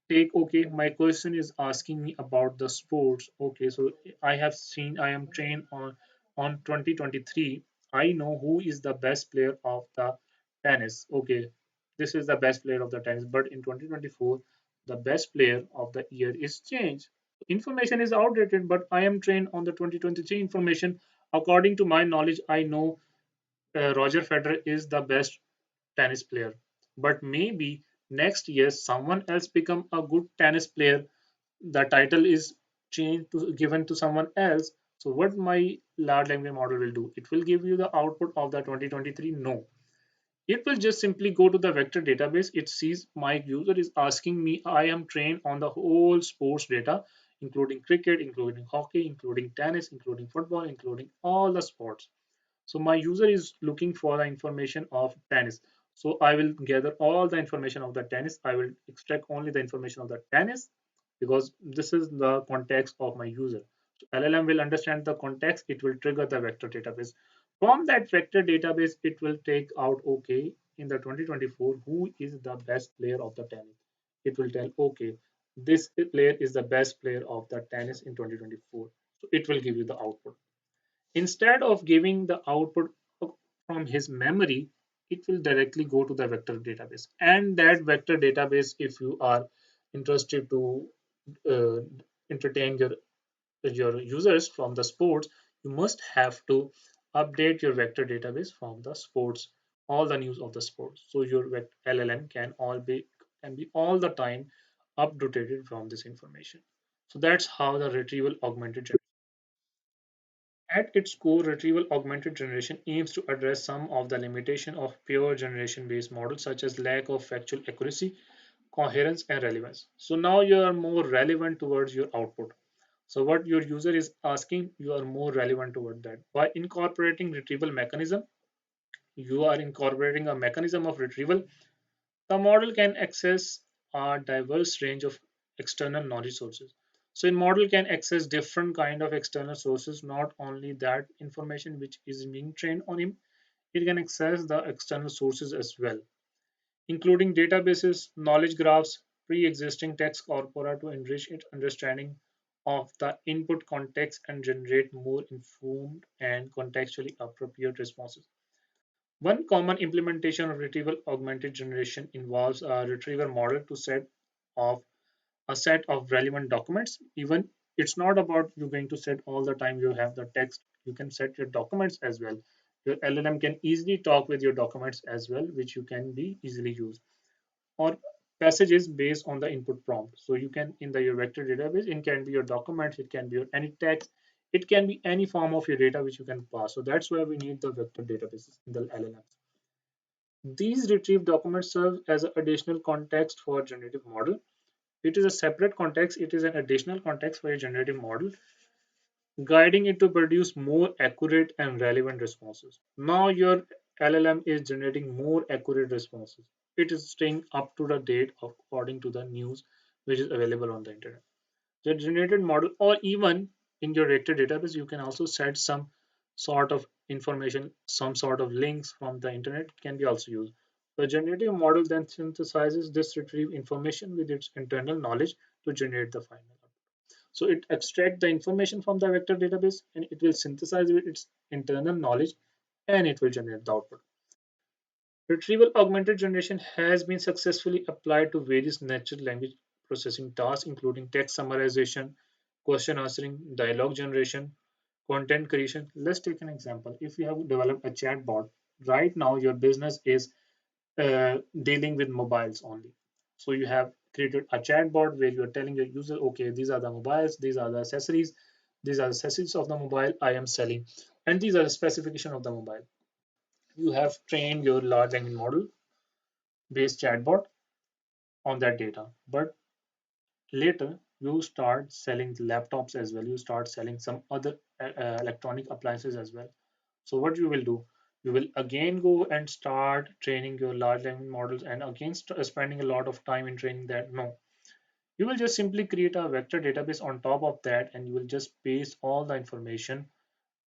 take, okay, my question is asking me about the sports. Okay, so I have seen, I am trained on 2023. I know who is the best player of the tennis. Okay, this is the best player of the tennis, but in 2024 the best player of the year is changed. Information is outdated, but I am trained on the 2023 information. According to my knowledge, I know Roger Federer is the best tennis player. But maybe next year someone else become a good tennis player. The title is changed to given to someone else. So what my large language model will do? It will give you the output of the 2023. No, it will just simply go to the vector database. It sees my user is asking me. I am trained on the whole sports data, including cricket, including hockey, including tennis, including football, including all the sports. So my user is looking for the information of tennis. So I will gather all the information of the tennis. I will extract only the information of the tennis because this is the context of my user. So LLM will understand the context. It will trigger the vector database. From that vector database, it will take out, okay, in the 2024, who is the best player of the tennis? It will tell, okay, this player is the best player of the tennis in 2024. So it will give you the output. Instead of giving the output from his memory, it will directly go to the vector database. And that vector database, if you are interested to uh, entertain your users from the sports, you must have to update your vector database from the sports, all the news of the sports. So your LLM can be all the time updated from this information. So that's how the retrieval augmented generation. At its core, retrieval augmented generation aims to address some of the limitation of pure generation-based models, such as lack of factual accuracy, coherence, and relevance. So now you are more relevant towards your output. So what your user is asking, you are more relevant toward that. By incorporating retrieval mechanism, you are incorporating a mechanism of retrieval. The model can access a diverse range of external knowledge sources. So a model can access different kind of external sources, not only that information which is being trained on him, it can access the external sources as well, including databases, knowledge graphs, pre-existing text corpora to enrich its understanding of the input context and generate more informed and contextually appropriate responses. One common implementation of retrieval augmented generation involves a retriever model to set of a set of relevant documents. Even it's not about you going to set all the time you have the text. You can set your documents as well. Your LLM can easily talk with your documents as well, which you can be easily used. Or passages based on the input prompt. So you can in the your vector database, it can be your documents, it can be your any text, it can be any form of your data which you can pass. So that's where we need the vector databases in the LLMs. These retrieved documents serve as an additional context for generative model. It is a separate context, it is an additional context for a generative model, guiding it to produce more accurate and relevant responses. Now your LLM is generating more accurate responses. It is staying up to the date according to the news which is available on the internet. The generated model, or even in your vector database, you can also set some sort of information, some sort of links from the internet can be also used. The generative model then synthesizes this retrieved information with its internal knowledge to generate the final. So it extracts the information from the vector database and it will synthesize with its internal knowledge and it will generate the output. Retrieval augmented generation has been successfully applied to various natural language processing tasks, including text summarization, question answering, dialogue generation, content creation. Let's take an example. If you have developed a chatbot, right now your business is dealing with mobiles only. So you have created a chatbot where you are telling your user, okay, these are the mobiles, these are the accessories of the mobile I am selling, and these are the specification of the mobile. You have trained your large language model based chatbot on that data. But later, you start selling laptops as well. You start selling some other electronic appliances as well. So what you will do? You will again go and start training your large language models and again spending a lot of time in training that. No, you will just simply create a vector database on top of that and you will just paste all the information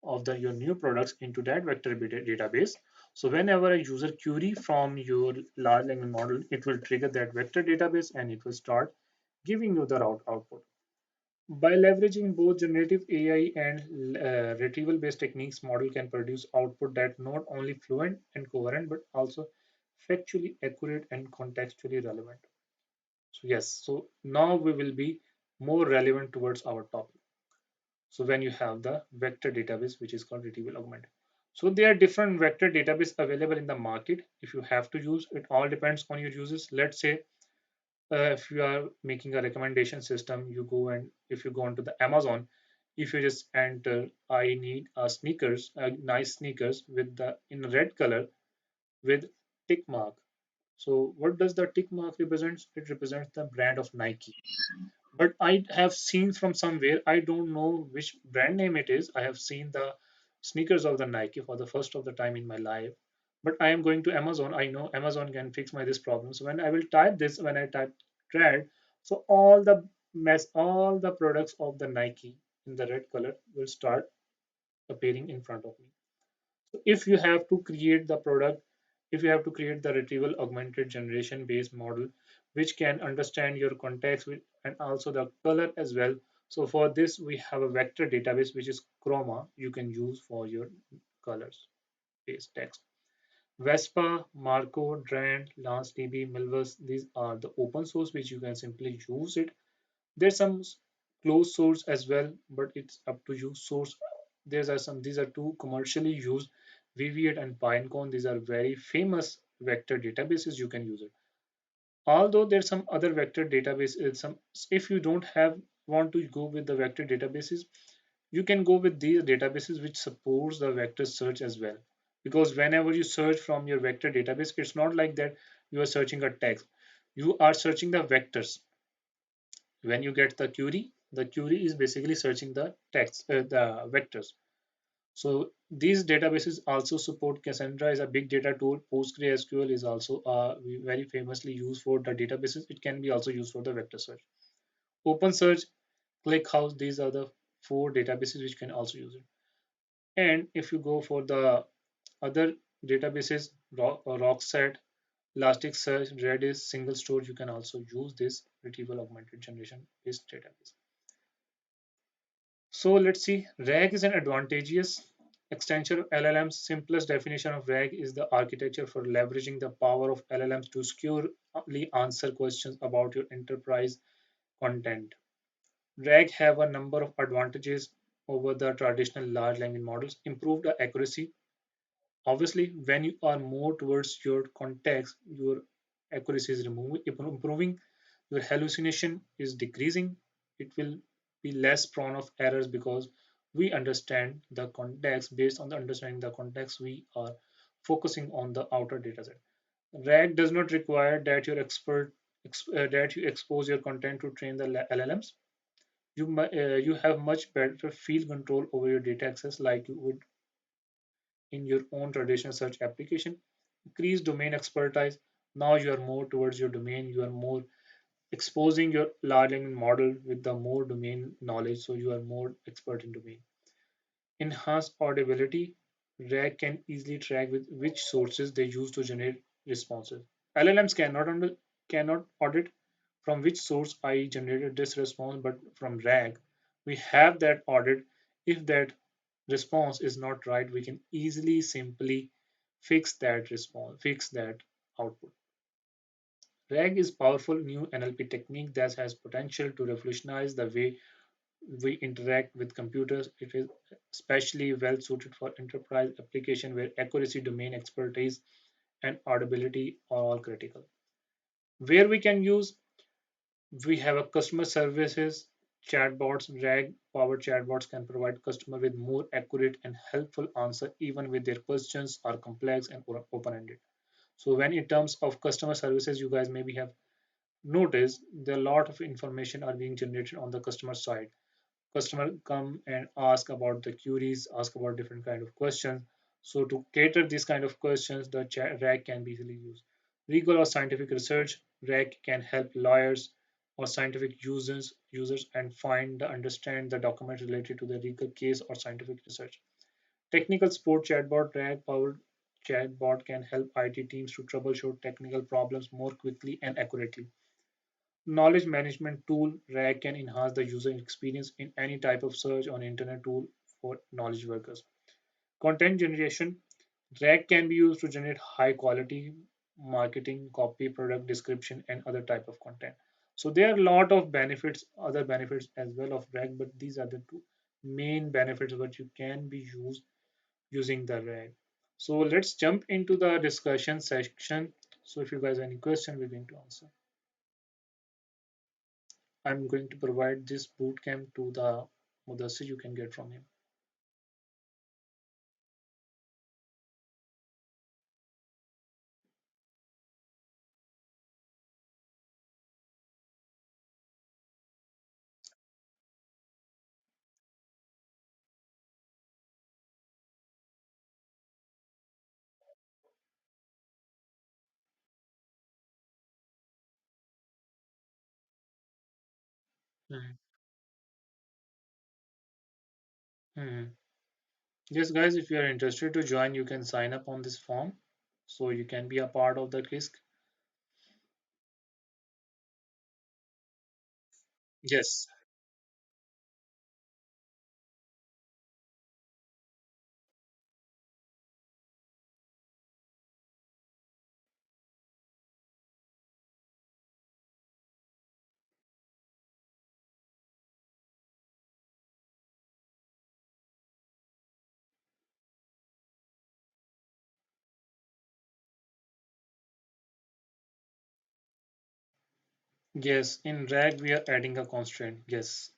of your new products into that vector database. So whenever a user query from your large language model, it will trigger that vector database and it will start giving you the route output. By leveraging both generative AI and retrieval based techniques, model can produce output that not only fluent and coherent but also factually accurate and contextually relevant. So yes, so now we will be more relevant towards our topic. So when you have the vector database, which is called retrieval augmented. So there are different vector database available in the market. If you have to use, it all depends on your users. Let's say if you are making a recommendation system, you go and if you go onto the Amazon, if you just enter, I need a sneakers, nice sneakers with the in red color with tick mark. So what does the tick mark represents? It represents the brand of Nike. But I have seen from somewhere, I don't know which brand name it is. I have seen the sneakers of the Nike for the first of the time in my life. But I am going to Amazon. I know Amazon can fix my this problem. So when I will type this, when I type trad, so all the products of the Nike in the red color will start appearing in front of me. So if you have to create the product, if you have to create the retrieval augmented generation based model, which can understand your context and also the color as well. So for this, we have a vector database, which is Chroma, you can use for your colors based text. Vespa, Marco, Drand, LaunchDB, Milvus, these are the open source which you can simply use it. There's some closed source as well, but it's up to you. Source, these are some. These are two commercially used, Vivian and Pinecone. These are very famous vector databases. You can use it. Although there's some other vector databases. Some if you don't have want to go with the vector databases, you can go with these databases which supports the vector search as well. Because whenever you search from your vector database, it's not like that you are searching a text. You are searching the vectors. When you get the query is basically searching the text, the vectors. So these databases also support. Cassandra is a big data tool. PostgreSQL is also very famously used for the databases. It can be also used for the vector search. OpenSearch, ClickHouse, these are the four databases which can also use it. And if you go for the other databases, Rockset, Elasticsearch, Redis, Single Store, you can also use this retrieval augmented generation based database. So let's see. RAG is an advantageous extension of LLMs. Simplest definition of RAG is the architecture for leveraging the power of LLMs to securely answer questions about your enterprise content. RAG have a number of advantages over the traditional large language models. Improved accuracy. Obviously, when you are more towards your context, your accuracy is improving. Your hallucination is decreasing. It will be less prone of errors because we understand the context. Based on the understanding the context, we are focusing on the outer data set. RAG does not require that that you expose your content to train the LLMs. You have much better field control over your data access, like you would in your own traditional search application. Increase domain expertise. Now you are more towards your domain. You are more exposing your large language model with the more domain knowledge, so you are more expert in domain. Enhanced audibility. RAG can easily track with which sources they use to generate responses. LLMs cannot audit from which source I generated this response, but from RAG. we have that audit. If that response is not right, we can easily simply fix that response, fix that output. RAG is powerful new NLP technique that has potential to revolutionize the way we interact with computers. It is especially well suited for enterprise application where accuracy, domain expertise, and audibility are all critical. Where we can use, we have a customer services chatbots. RAG powered chatbots can provide customer with more accurate and helpful answer even with their questions are complex and open-ended. So when in terms of customer services, you guys maybe have noticed that a lot of information are being generated on the customer side. Customer come and ask about the queries, ask about different kind of questions. So to cater these kind of questions, the RAG can be easily used. Legal or scientific research, RAG can help lawyers or scientific users and find understand the document related to the legal case or scientific research. Technical support chatbot, RAG powered chatbot can help IT teams to troubleshoot technical problems more quickly and accurately. Knowledge management tool, RAG can enhance the user experience in any type of search on internet tool for knowledge workers. Content generation, RAG can be used to generate high quality marketing, copy, product description, and other type of content. So there are a lot of benefits, other benefits as well of RAG, but these are the two main benefits that you can be used using the RAG. So let's jump into the discussion section. So if you guys have any question, we're going to answer. I'm going to provide this bootcamp to the Mudassir you can get from him. Mhm. Mhm. Yes, guys, if you are interested to join, you can sign up on this form. So you can be a part of the risk. Yes. Yes, in RAG we are adding a constraint. Yes,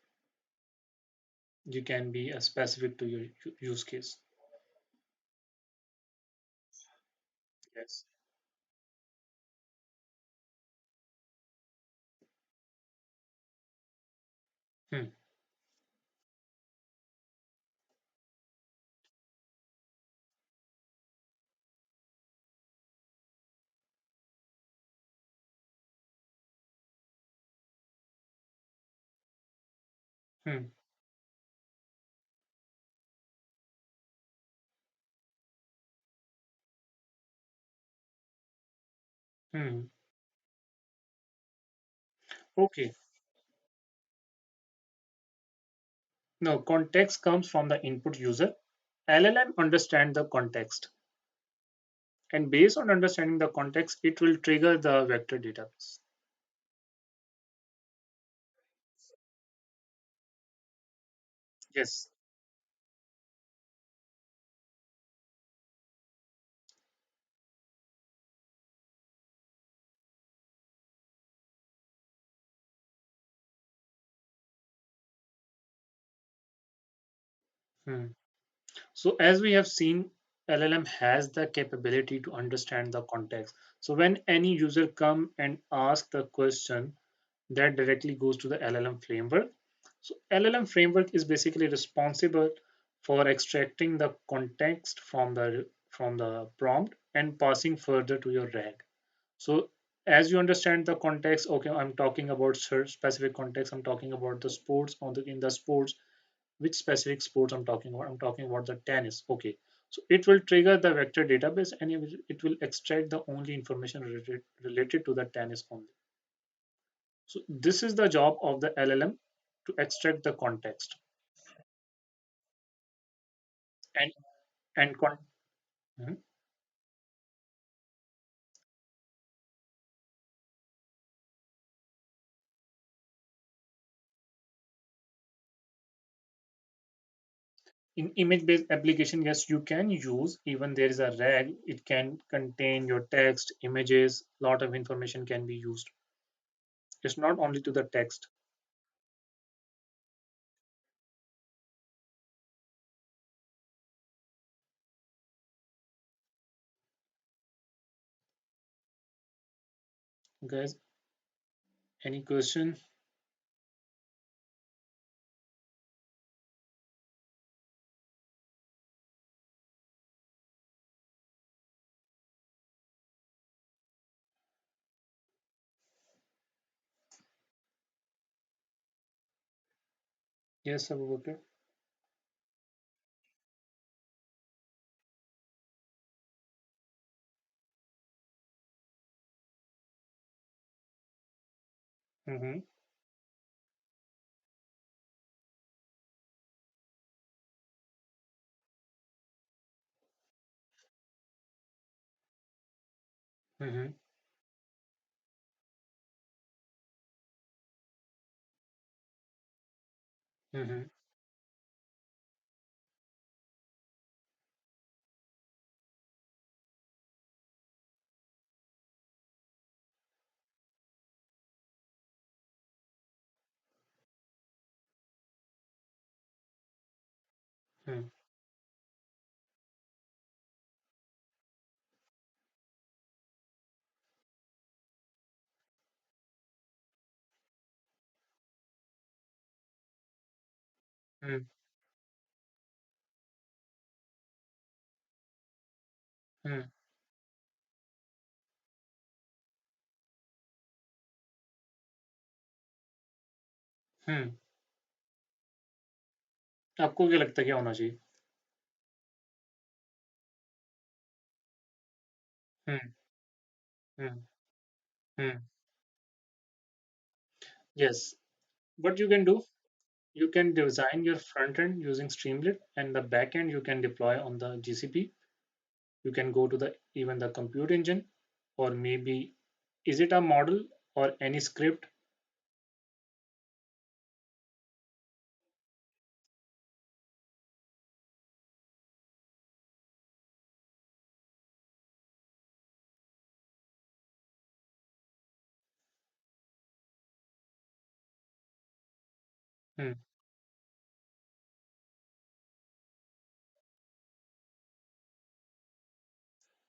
you can be a specific to your use case. Yes. Hmm. Hmm. Hmm. Okay. No, context comes from the input user. LLM understand the context, and based on understanding the context, it will trigger the vector database. Yes. Hmm. So as we have seen, LLM has the capability to understand the context. So when any user come and ask the question, that directly goes to the LLM framework. So LLM framework is basically responsible for extracting the context from the prompt and passing further to your RAG. So as you understand the context, okay, I'm talking about specific context. I'm talking about the sports on the in the sports, which specific sports I'm talking about. I'm talking about the tennis. Okay. So it will trigger the vector database and it will extract the only information related to the tennis only. So this is the job of the LLM to extract the context and and Mhm. In image-based application, yes, you can use, even there is a rag, it can contain your text, images, lot of information can be used. It's not only to the text. Guys, any question? Yes, Abu Bakr. Mm-hmm. Mm-hmm. Mm-hmm. Mm-hmm. Mm-hmm. हम्म, आपको क्या लगता है क्या होना चाहिए? हम्म, हम्म, हम्म. Yes, what you can do, you can design your front end using Streamlit, and the back end you can deploy on the GCP. You can go to the even the compute engine, or maybe is it a model or any script? Hmm.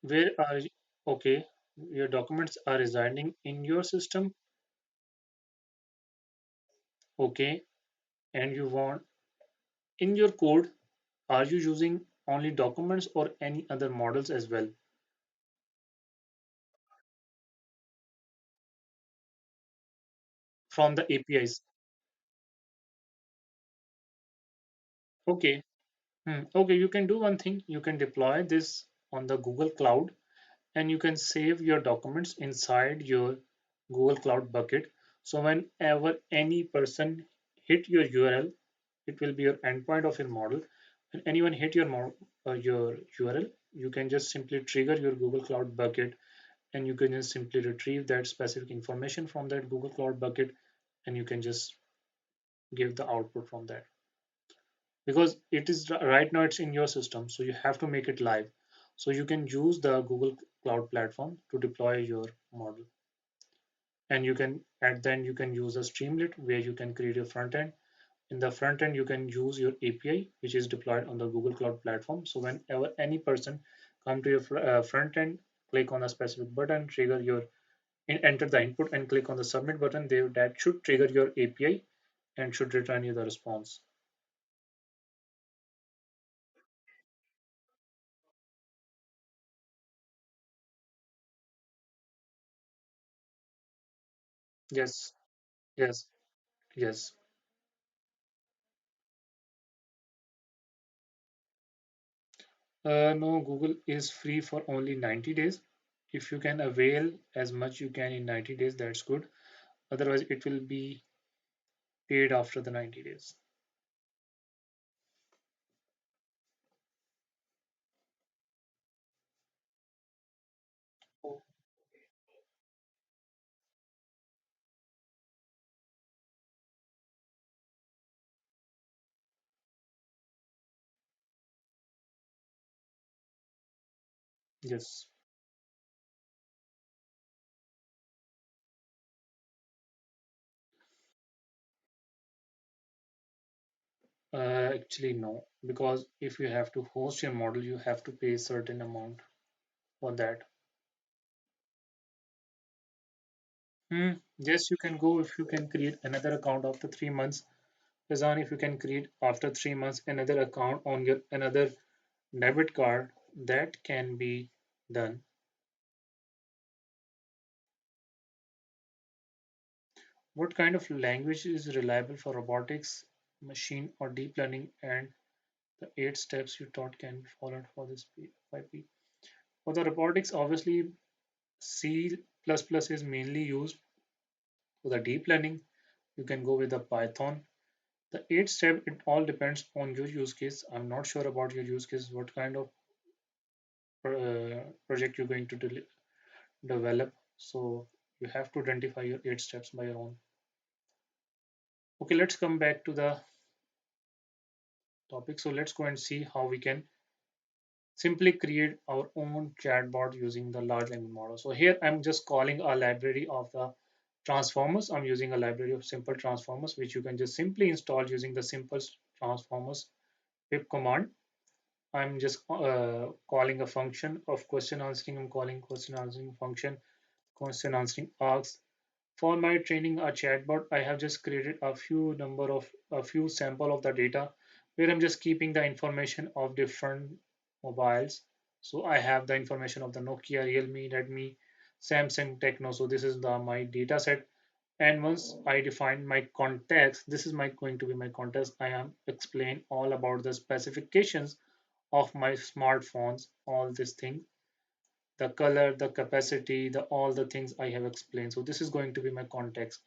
Where are you? Okay, your documents are residing in your system. Okay, and you want in your code, are you using only documents or any other models as well from the APIs? Okay. Okay, you can do one thing. You can deploy this on the Google Cloud, and you can save your documents inside your Google Cloud bucket. So whenever any person hit your URL, it will be your endpoint of your model. When anyone hit your URL, you can just simply trigger your Google Cloud bucket, and you can just simply retrieve that specific information from that Google Cloud bucket, and you can just give the output from that, because it is right now it's in your system, so you have to make it live. So you can use the Google Cloud platform to deploy your model, and you can at then you can use a Streamlit where you can create your front end. In the front end you can use your API which is deployed on the Google Cloud platform. So whenever any person come to your front end, click on a specific button, trigger your enter the input and click on the submit button, that should trigger your API and should return you the response. Yes, yes, yes. No, Google is free for only 90 days. If you can avail as much you can in 90 days, that's good. Otherwise, it will be paid after the 90 days. Oh, yes. Actually, no, because if you have to host your model, you have to pay a certain amount for that. Yes, you can go if you can create another account after 3 months. Razan, if you can create after 3 months another account on your another debit card, that can be done. What kind of language is reliable for robotics, machine, or deep learning, and the 8 steps you taught can be followed for this 5P? For the robotics, obviously C++ is mainly used. For the deep learning, you can go with the Python. The 8 step, it all depends on your use case. I'm not sure about your use case, what kind of project you're going to develop. So you have to identify your 8 steps by your own. Okay, let's come back to the topic. So let's go and see how we can simply create our own chatbot using the large language model. So here I'm just calling a library of the transformers. I'm using a library of simple transformers, which you can just simply install using the simple transformers pip command. I'm just calling a function of question answering. I'm calling question answering function, question answering asks. For my training a chatbot, I have just created a few sample of the data where I'm just keeping the information of different mobiles. So I have the information of the Nokia, Realme, Redmi, Samsung, Techno. So this is the my data set. And once I define my context, this is my going to be my context. I am explain all about the specifications of my smartphones, all these things, the color, the capacity, the all the things I have explained. So this is going to be my context.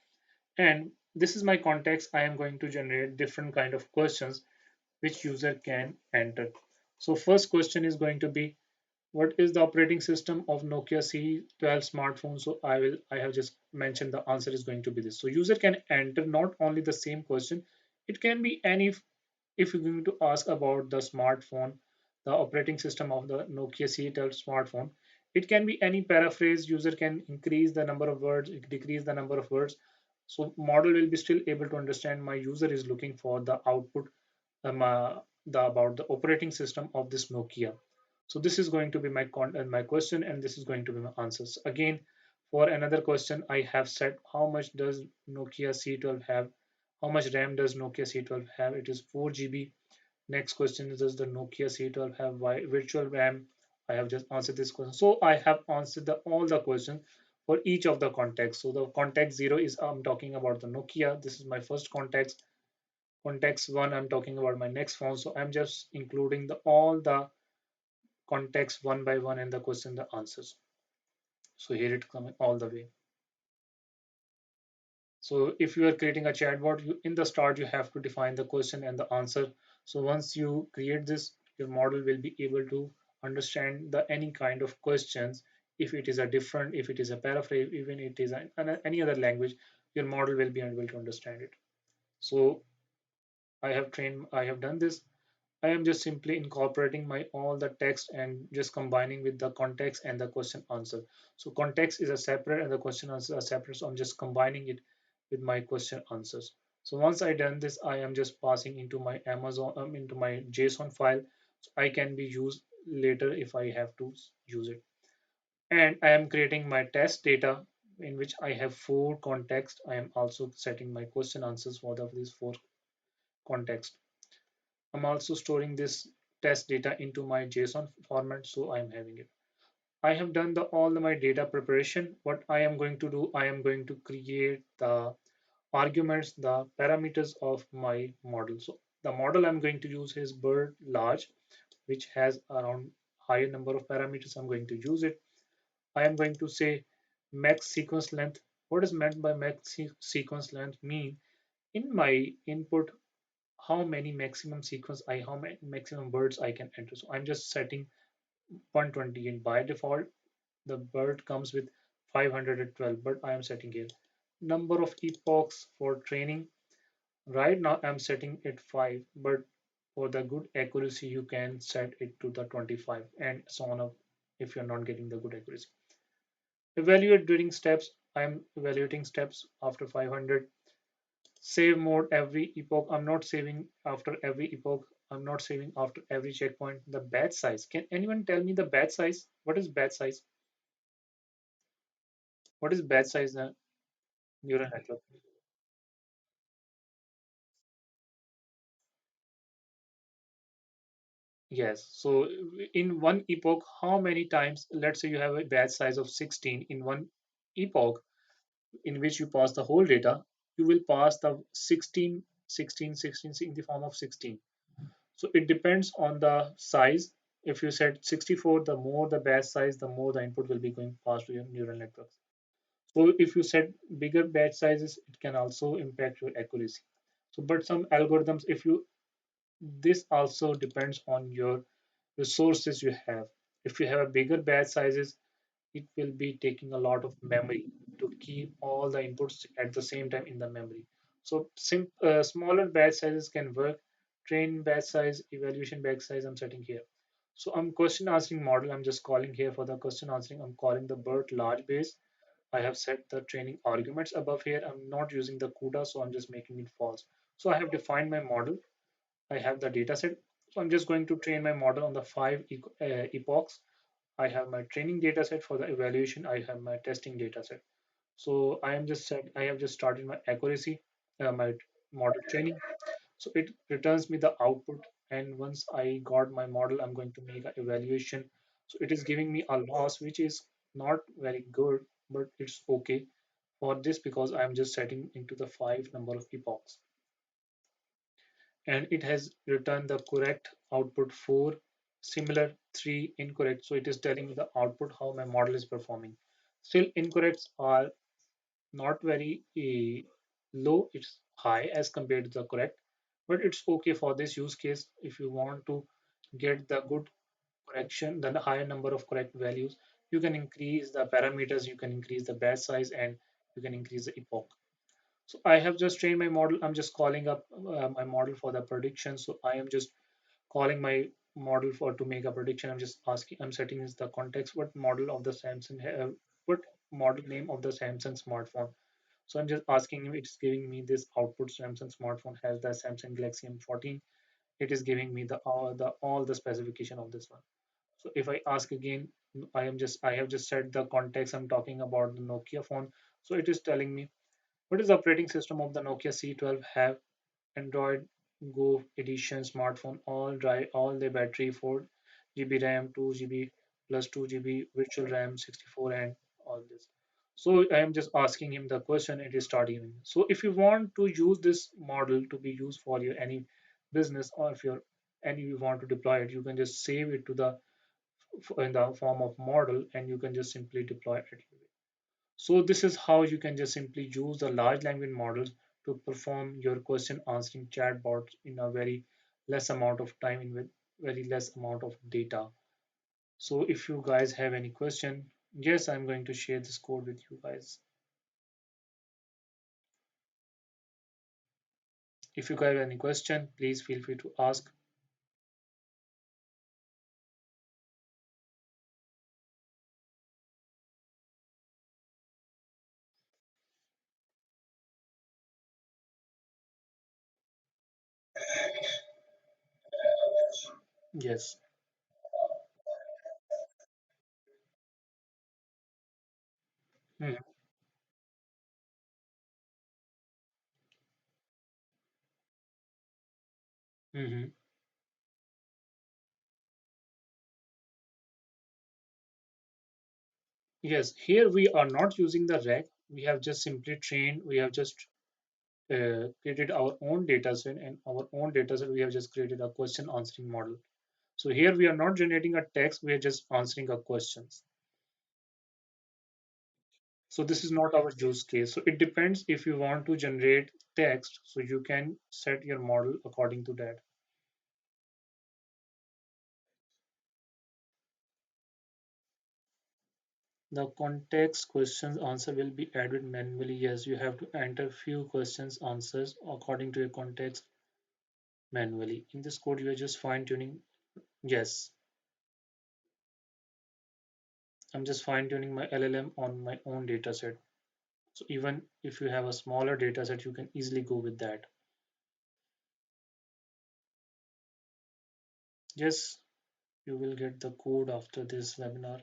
And this is my context. I am going to generate different kind of questions which user can enter. So first question is going to be, what is the operating system of Nokia C12 smartphone? So I have just mentioned the answer is going to be this. So user can enter not only the same question, it can be any. If you're going to ask about the smartphone, the operating system of the Nokia C12 smartphone, it can be any paraphrase. User can increase the number of words, decrease the number of words. So model will be still able to understand my user is looking for the output, about the operating system of this Nokia. So this is going to be my question, and this is going to be my answers. Again, for another question, I have said how much does Nokia C12 have? How much RAM does Nokia C12 have? It is 4 GB. Next question is, does the Nokia C12 have virtual RAM? I have just answered this question. So I have answered all the questions for each of the contexts. So the context 0 is I'm talking about the Nokia. This is my first context. Context 1, I'm talking about my next phone. So I'm just including all the context one by one and the question, the answers. So here it coming all the way. So if you are creating a chatbot, in the start you have to define the question and the answer. So once you create this, your model will be able to understand the any kind of questions. If it is a different, if it is a paraphrase, even it is any other language, your model will be able to understand it. So I have done this. I am just simply incorporating my all the text and just combining with the context and the question answer. So context is a separate and the question answer are separate. So I'm just combining it with my question answers. So once I done this, I am just passing into my Amazon into my JSON file. So I can be used later if I have to use it. And I am creating my test data in which I have 4 context. I am also setting my question answers for these 4 context. I'm also storing this test data into my JSON format, so I'm having it. I have done all my data preparation. What I am going to do, I am going to create the arguments, the parameters of my model. So the model I'm going to use is bird large, which has around higher number of parameters. I'm going to use it. I am going to say max sequence length. What is meant by max sequence length mean? in my input how many maximum sequence how many maximum words I can enter. So I'm just setting 120, and by default the bird comes with 512, but I am setting here number of epochs for training. Right now I'm setting it 5, but for the good accuracy you can set it to the 25 and so on up if you're not getting the good accuracy. Evaluate during steps. I'm evaluating steps after 500. Save mode every epoch. I'm not saving after every epoch. I'm not saving after every checkpoint. The batch size. Can anyone tell me the batch size? What is batch size? What is batch size neural network? Yes. So in one epoch, how many times, let's say you have a batch size of 16 in one epoch in which you pass the whole data, you will pass the 16, 16, 16 in the form of 16. So it depends on the size. If you set 64, the more the batch size, the more the input will be going past to your neural networks. So if you set bigger batch sizes, it can also impact your accuracy. So, but some algorithms, if you this also depends on your resources you have. If you have a bigger batch sizes, it will be taking a lot of memory to keep all the inputs at the same time in the memory. So smaller batch sizes can work. Train batch size, evaluation batch size I'm setting here. So I'm question answering model. I'm just calling here for the question answering. I'm calling the BERT large base. I have set the training arguments above here. I'm not using the CUDA, so I'm just making it false. So I have defined my model. I have the data set. So I'm just going to train my model on the five epochs. I have my training data set for the evaluation. I have my testing data set. So I have just started my accuracy, my model training. So it returns me the output. And once I got my model, I'm going to make an evaluation. So it is giving me a loss, which is not very good, but it's okay for this because I'm just setting into the five number of epochs. And it has returned the correct output 4, similar 3, incorrect. So it is telling me the output how my model is performing. Still incorrects are not very low, it's high as compared to the correct, but it's okay for this use case. If you want to get the good correction, then the higher number of correct values, you can increase the parameters, you can increase the batch size, and you can increase the epoch. So I have just trained my model. I'm just calling up my model for the prediction. So I am just calling my model for to make a prediction. I'm just asking, I'm setting is the context, what model of the Samsung, what model name of the Samsung smartphone. So I'm just asking him, it's giving me this output. Samsung smartphone has the Samsung Galaxy M14. It is giving me the all the specification of this one. So if I ask again, I have just set the context. I'm talking about the Nokia phone. So it is telling me what is the operating system of the Nokia C12 have. Android Go edition smartphone, all dry, all the battery, 4 GB RAM, 2 GB plus 2 GB virtual RAM, 64, and all this. So I am just asking him the question. It is starting. So if you want to use this model to be used for your any business, or if you're and you want to deploy it, you can just save it to the in the form of model, and you can just simply deploy it. So this is how you can just simply use the large language models to perform your question answering chatbot in a very less amount of time in with very less amount of data. So if you guys have any question, yes, I'm going to share this code with you guys. If you guys have any question, please feel free to ask. Yes. Mhm. Mhm. Yes, here we are not using the RAG. We have just simply trained, we have just created our own data set, and our own data set we have just created a question answering model. So here we are not generating a text, we are just answering a questions. So this is not our use case. So it depends if you want to generate text, so you can set your model according to that. The context questions answer will be added manually. Yes, you have to enter few questions answers according to your context manually. In this code, you are just fine tuning. Yes, I'm just fine tuning my LLM on my own data set. So even if you have a smaller data set, you can easily go with that. Yes, you will get the code after this webinar.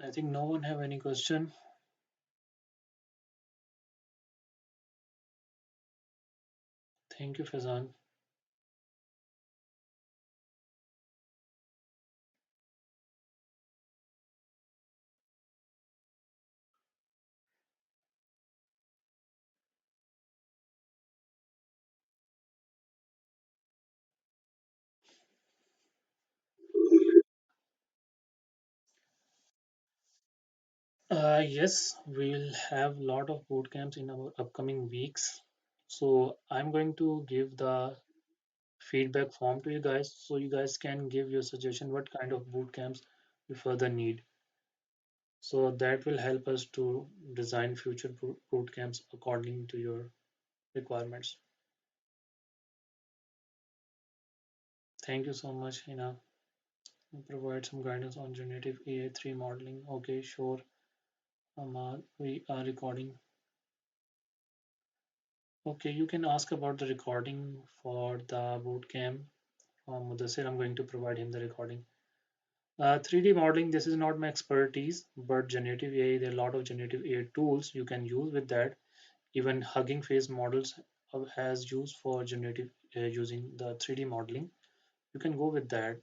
I think no one have any question. Thank you, Fazan. Yes, we'll have a lot of boot camps in our upcoming weeks. So I'm going to give the feedback form to you guys so you guys can give your suggestion what kind of boot camps you further need. So that will help us to design future boot camps according to your requirements. Thank you so much, Hina. Provide some guidance on generative AI 3 modeling. Okay, sure. We are recording. Okay, you can ask about the recording for the bootcamp. Mudassir, I'm going to provide him the recording. 3D modeling, this is not my expertise, but generative AI, there are a lot of generative AI tools you can use with that. Even Hugging Face models has used for generative using the 3D modeling. You can go with that.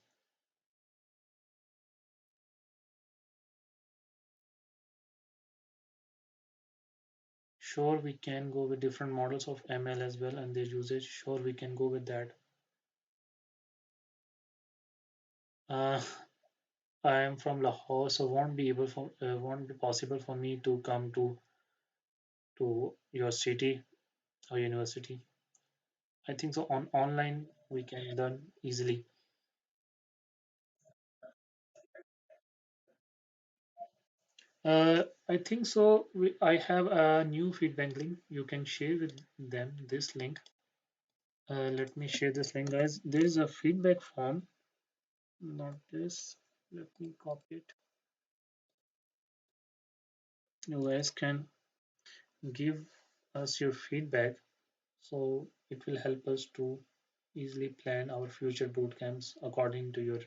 Sure, we can go with different models of ML as well and their usage. Sure, we can go with that. Uh, I am from Lahore, so won't be possible for me to come to your city or university. I think so. On online we can learn easily. I think so. I have a new feedback link. You can share with them this link. Let me share this link, guys. There is a feedback form. Not this. Let me copy it. You guys can give us your feedback, so it will help us to easily plan our future boot camps according to your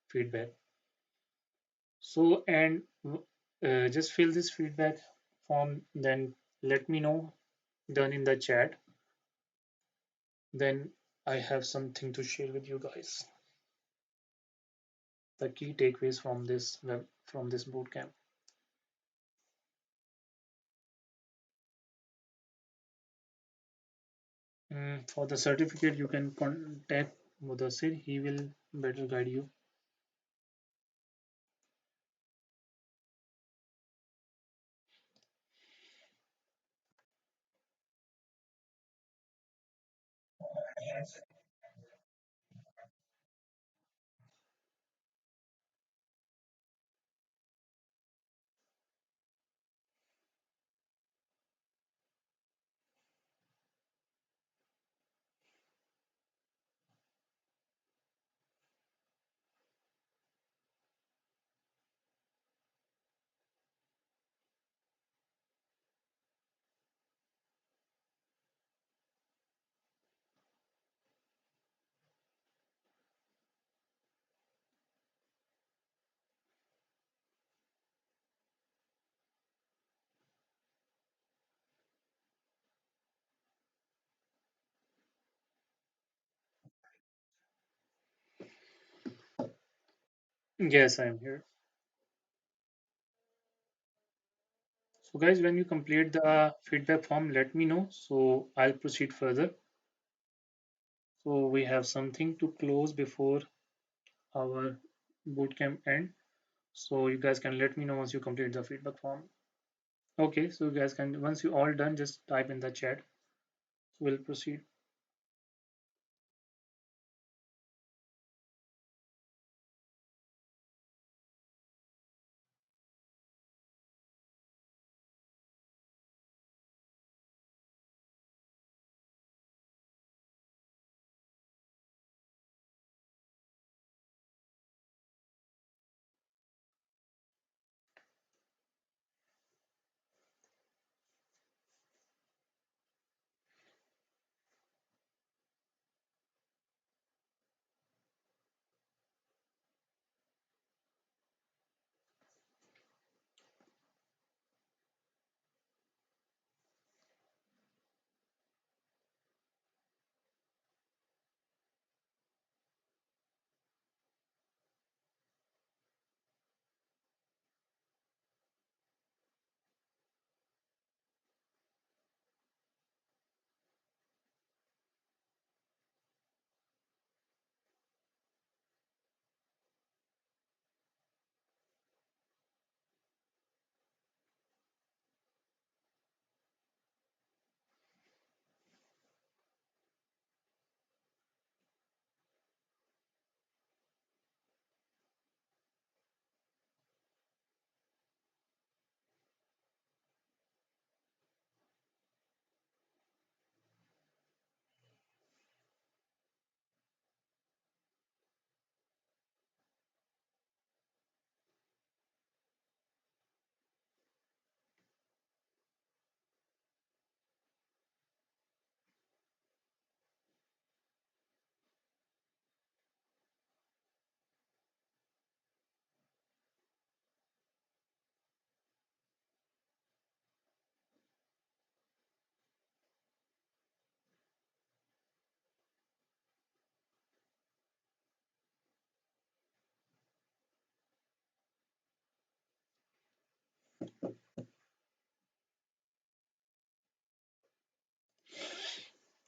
feedback. So, and just fill this feedback form, then let me know done in the chat. Then I have something to share with you guys. The key takeaways from this bootcamp. For the certificate, you can contact Mudassir. He will better guide you. Yes, I'm here. So guys, when you complete the feedback form, let me know. So I'll proceed further. So we have something to close before our bootcamp end. So you guys can let me know once you complete the feedback form. Okay, so you guys can, once you all done, just type in the chat. So we'll proceed.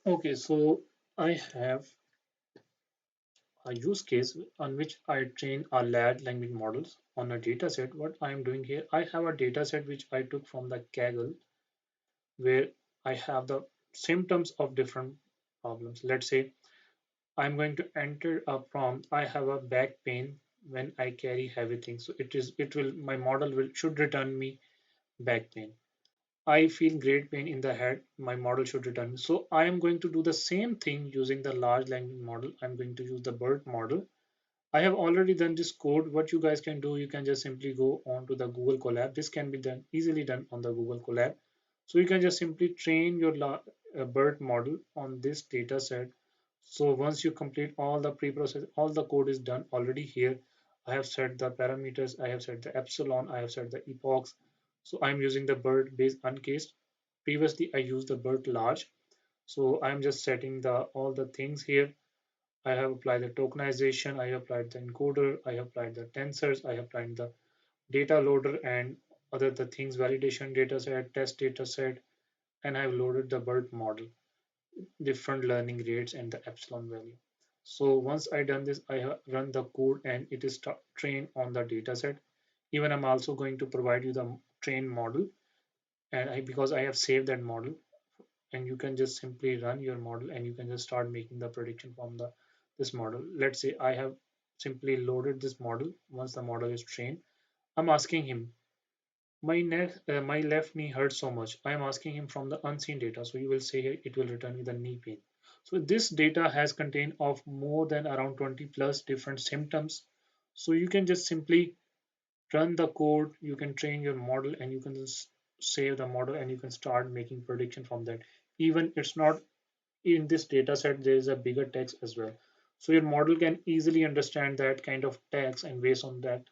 Okay, so I have a use case on which I train a large language models on a data set. What I am doing here, I have a data set which I took from the Kaggle where I have the symptoms of different problems. Let's say I'm going to enter a prompt. I have a back pain when I carry heavy things. So it will my model will should return me back pain. I feel great pain in the head. My model should return me. So I am going to do the same thing using the large language model. I'm going to use the BERT model. I have already done this code. What you guys can do, you can just simply go on to the Google Colab. This can be done easily done on the Google Colab. So you can just simply train your BERT model on this data set. So once you complete all the pre-process, all the code is done already here. I have set the parameters, I have set the epsilon, I have set the epochs. So I'm using the BERT base uncased. Previously, I used the BERT large. So I'm just setting the all the things here. I have applied the tokenization, I have applied the encoder, I have applied the tensors, I have applied the data loader and other the things validation data set, test data set, and I have loaded the BERT model, different learning rates and the epsilon value. So once I done this, I have run the code and it is trained on the data set. Even I'm also going to provide you the train model and because I have saved that model and you can just simply run your model and you can just start making the prediction from the this model. Let's say I have simply loaded this model. Once the model is trained, I'm asking him my left knee hurts so much. I am asking him from the unseen data. So you will say here it will return me the knee pain. So this data has contained of more than around 20 plus different symptoms. So you can just simply run the code, you can train your model and you can just save the model and you can start making prediction from that. Even it's not in this data set, there is a bigger text as well. So your model can easily understand that kind of text and based on that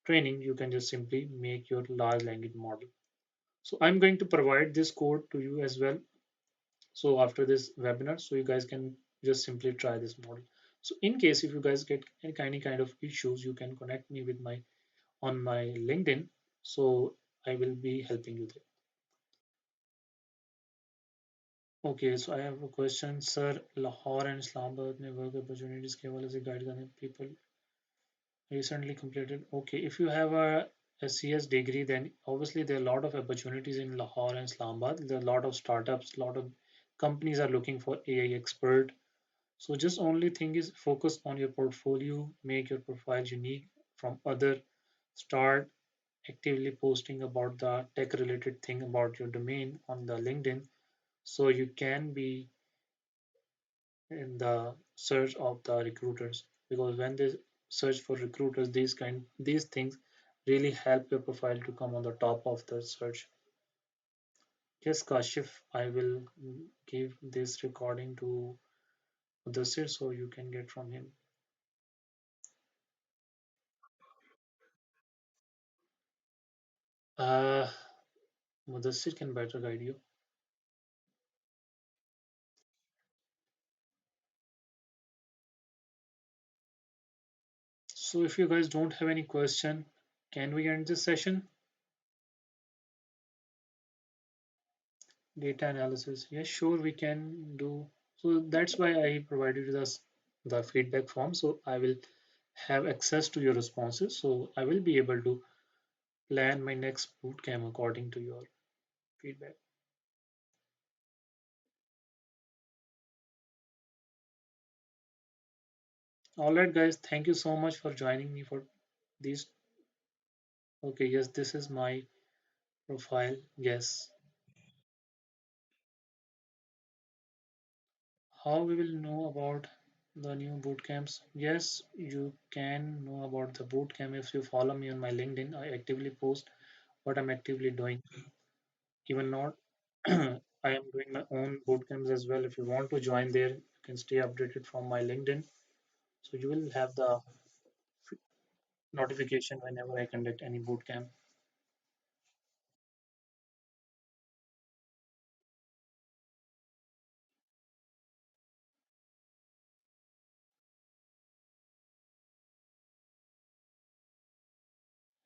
training, you can just simply make your large language model. So I'm going to provide this code to you as well. So after this webinar, so you guys can just simply try this model. So in case if you guys get any kind of issues, you can connect me with my on my LinkedIn. So I will be helping you there. Okay, so I have a question, sir. Lahore and Islamabad में work opportunities केवल ऐसे guide करने people recently completed. Okay, if you have a CS degree, then obviously there are a lot of opportunities in Lahore and Islamabad. There are a lot of startups, a lot of companies are looking for AI expert. So just only thing is focus on your portfolio, make your profile unique from other, start actively posting about the tech related thing about your domain on the LinkedIn, so you can be in the search of the recruiters, because when they search for recruiters, these things really help your profile to come on the top of the search. Yes, Kashif, I will give this recording to Mudassir so you can get from him. uh Mudassir can better guide you. So if you guys don't have any question, can we end this session? Data analysis, yes, sure, we can do. So that's why I provided us the feedback form, so I will have access to your responses, so I will be able to plan my next bootcamp according to your feedback. All right, guys, thank you so much for joining me for these. Okay, yes, this is my profile. Yes. How we will know about the new boot camps? Yes, you can know about the boot camp if you follow me on my LinkedIn. I actively post what I'm actively doing. Even not, I am doing my own boot camps as well. If you want to join there, you can stay updated from my LinkedIn. So you will have the notification whenever I conduct any boot camp.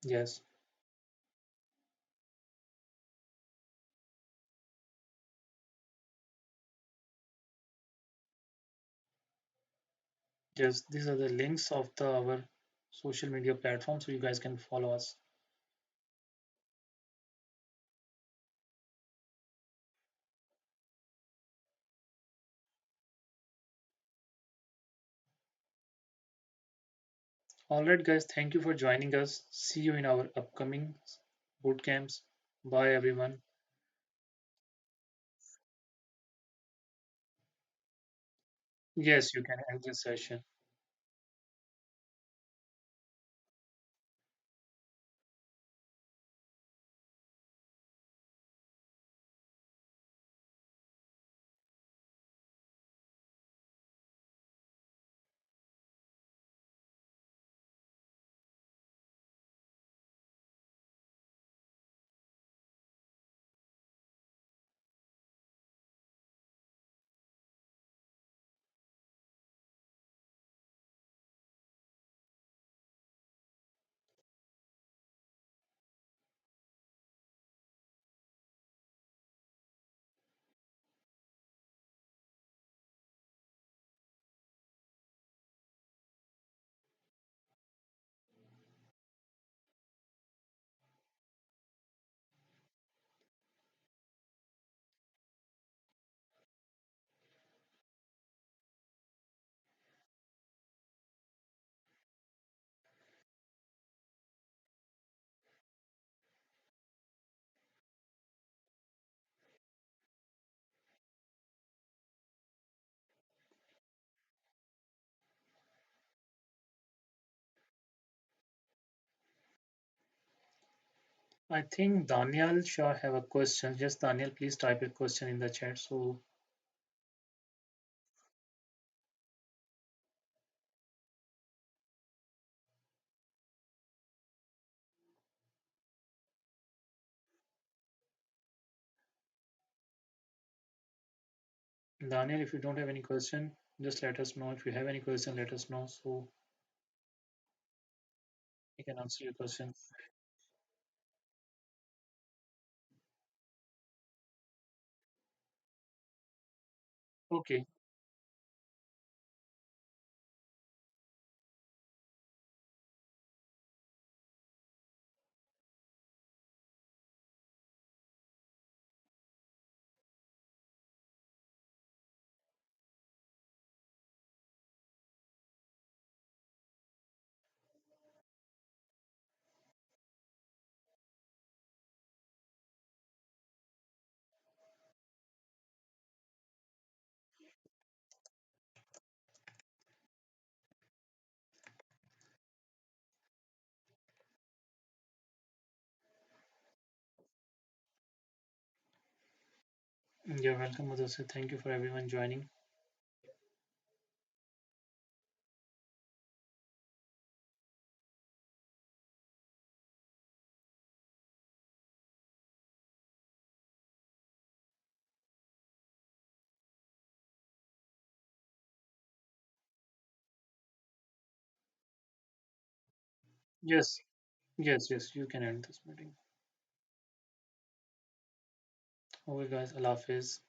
Yes, yes, these are the links of our social media platform, so you guys can follow us. All right, guys, thank you for joining us. See you in our upcoming boot camps. Bye, everyone. Yes, you can end this session. I think Daniel Shah have a question. Yes, Daniel, please type your question in the chat. So, Daniel, if you don't have any question, Just let us know if you have any question. Let us know so we can answer your question. Okay. You're welcome, Madhusir. Thank you for everyone joining. Yes, yes, you can end this meeting. Okay, guys. Allah Hafiz.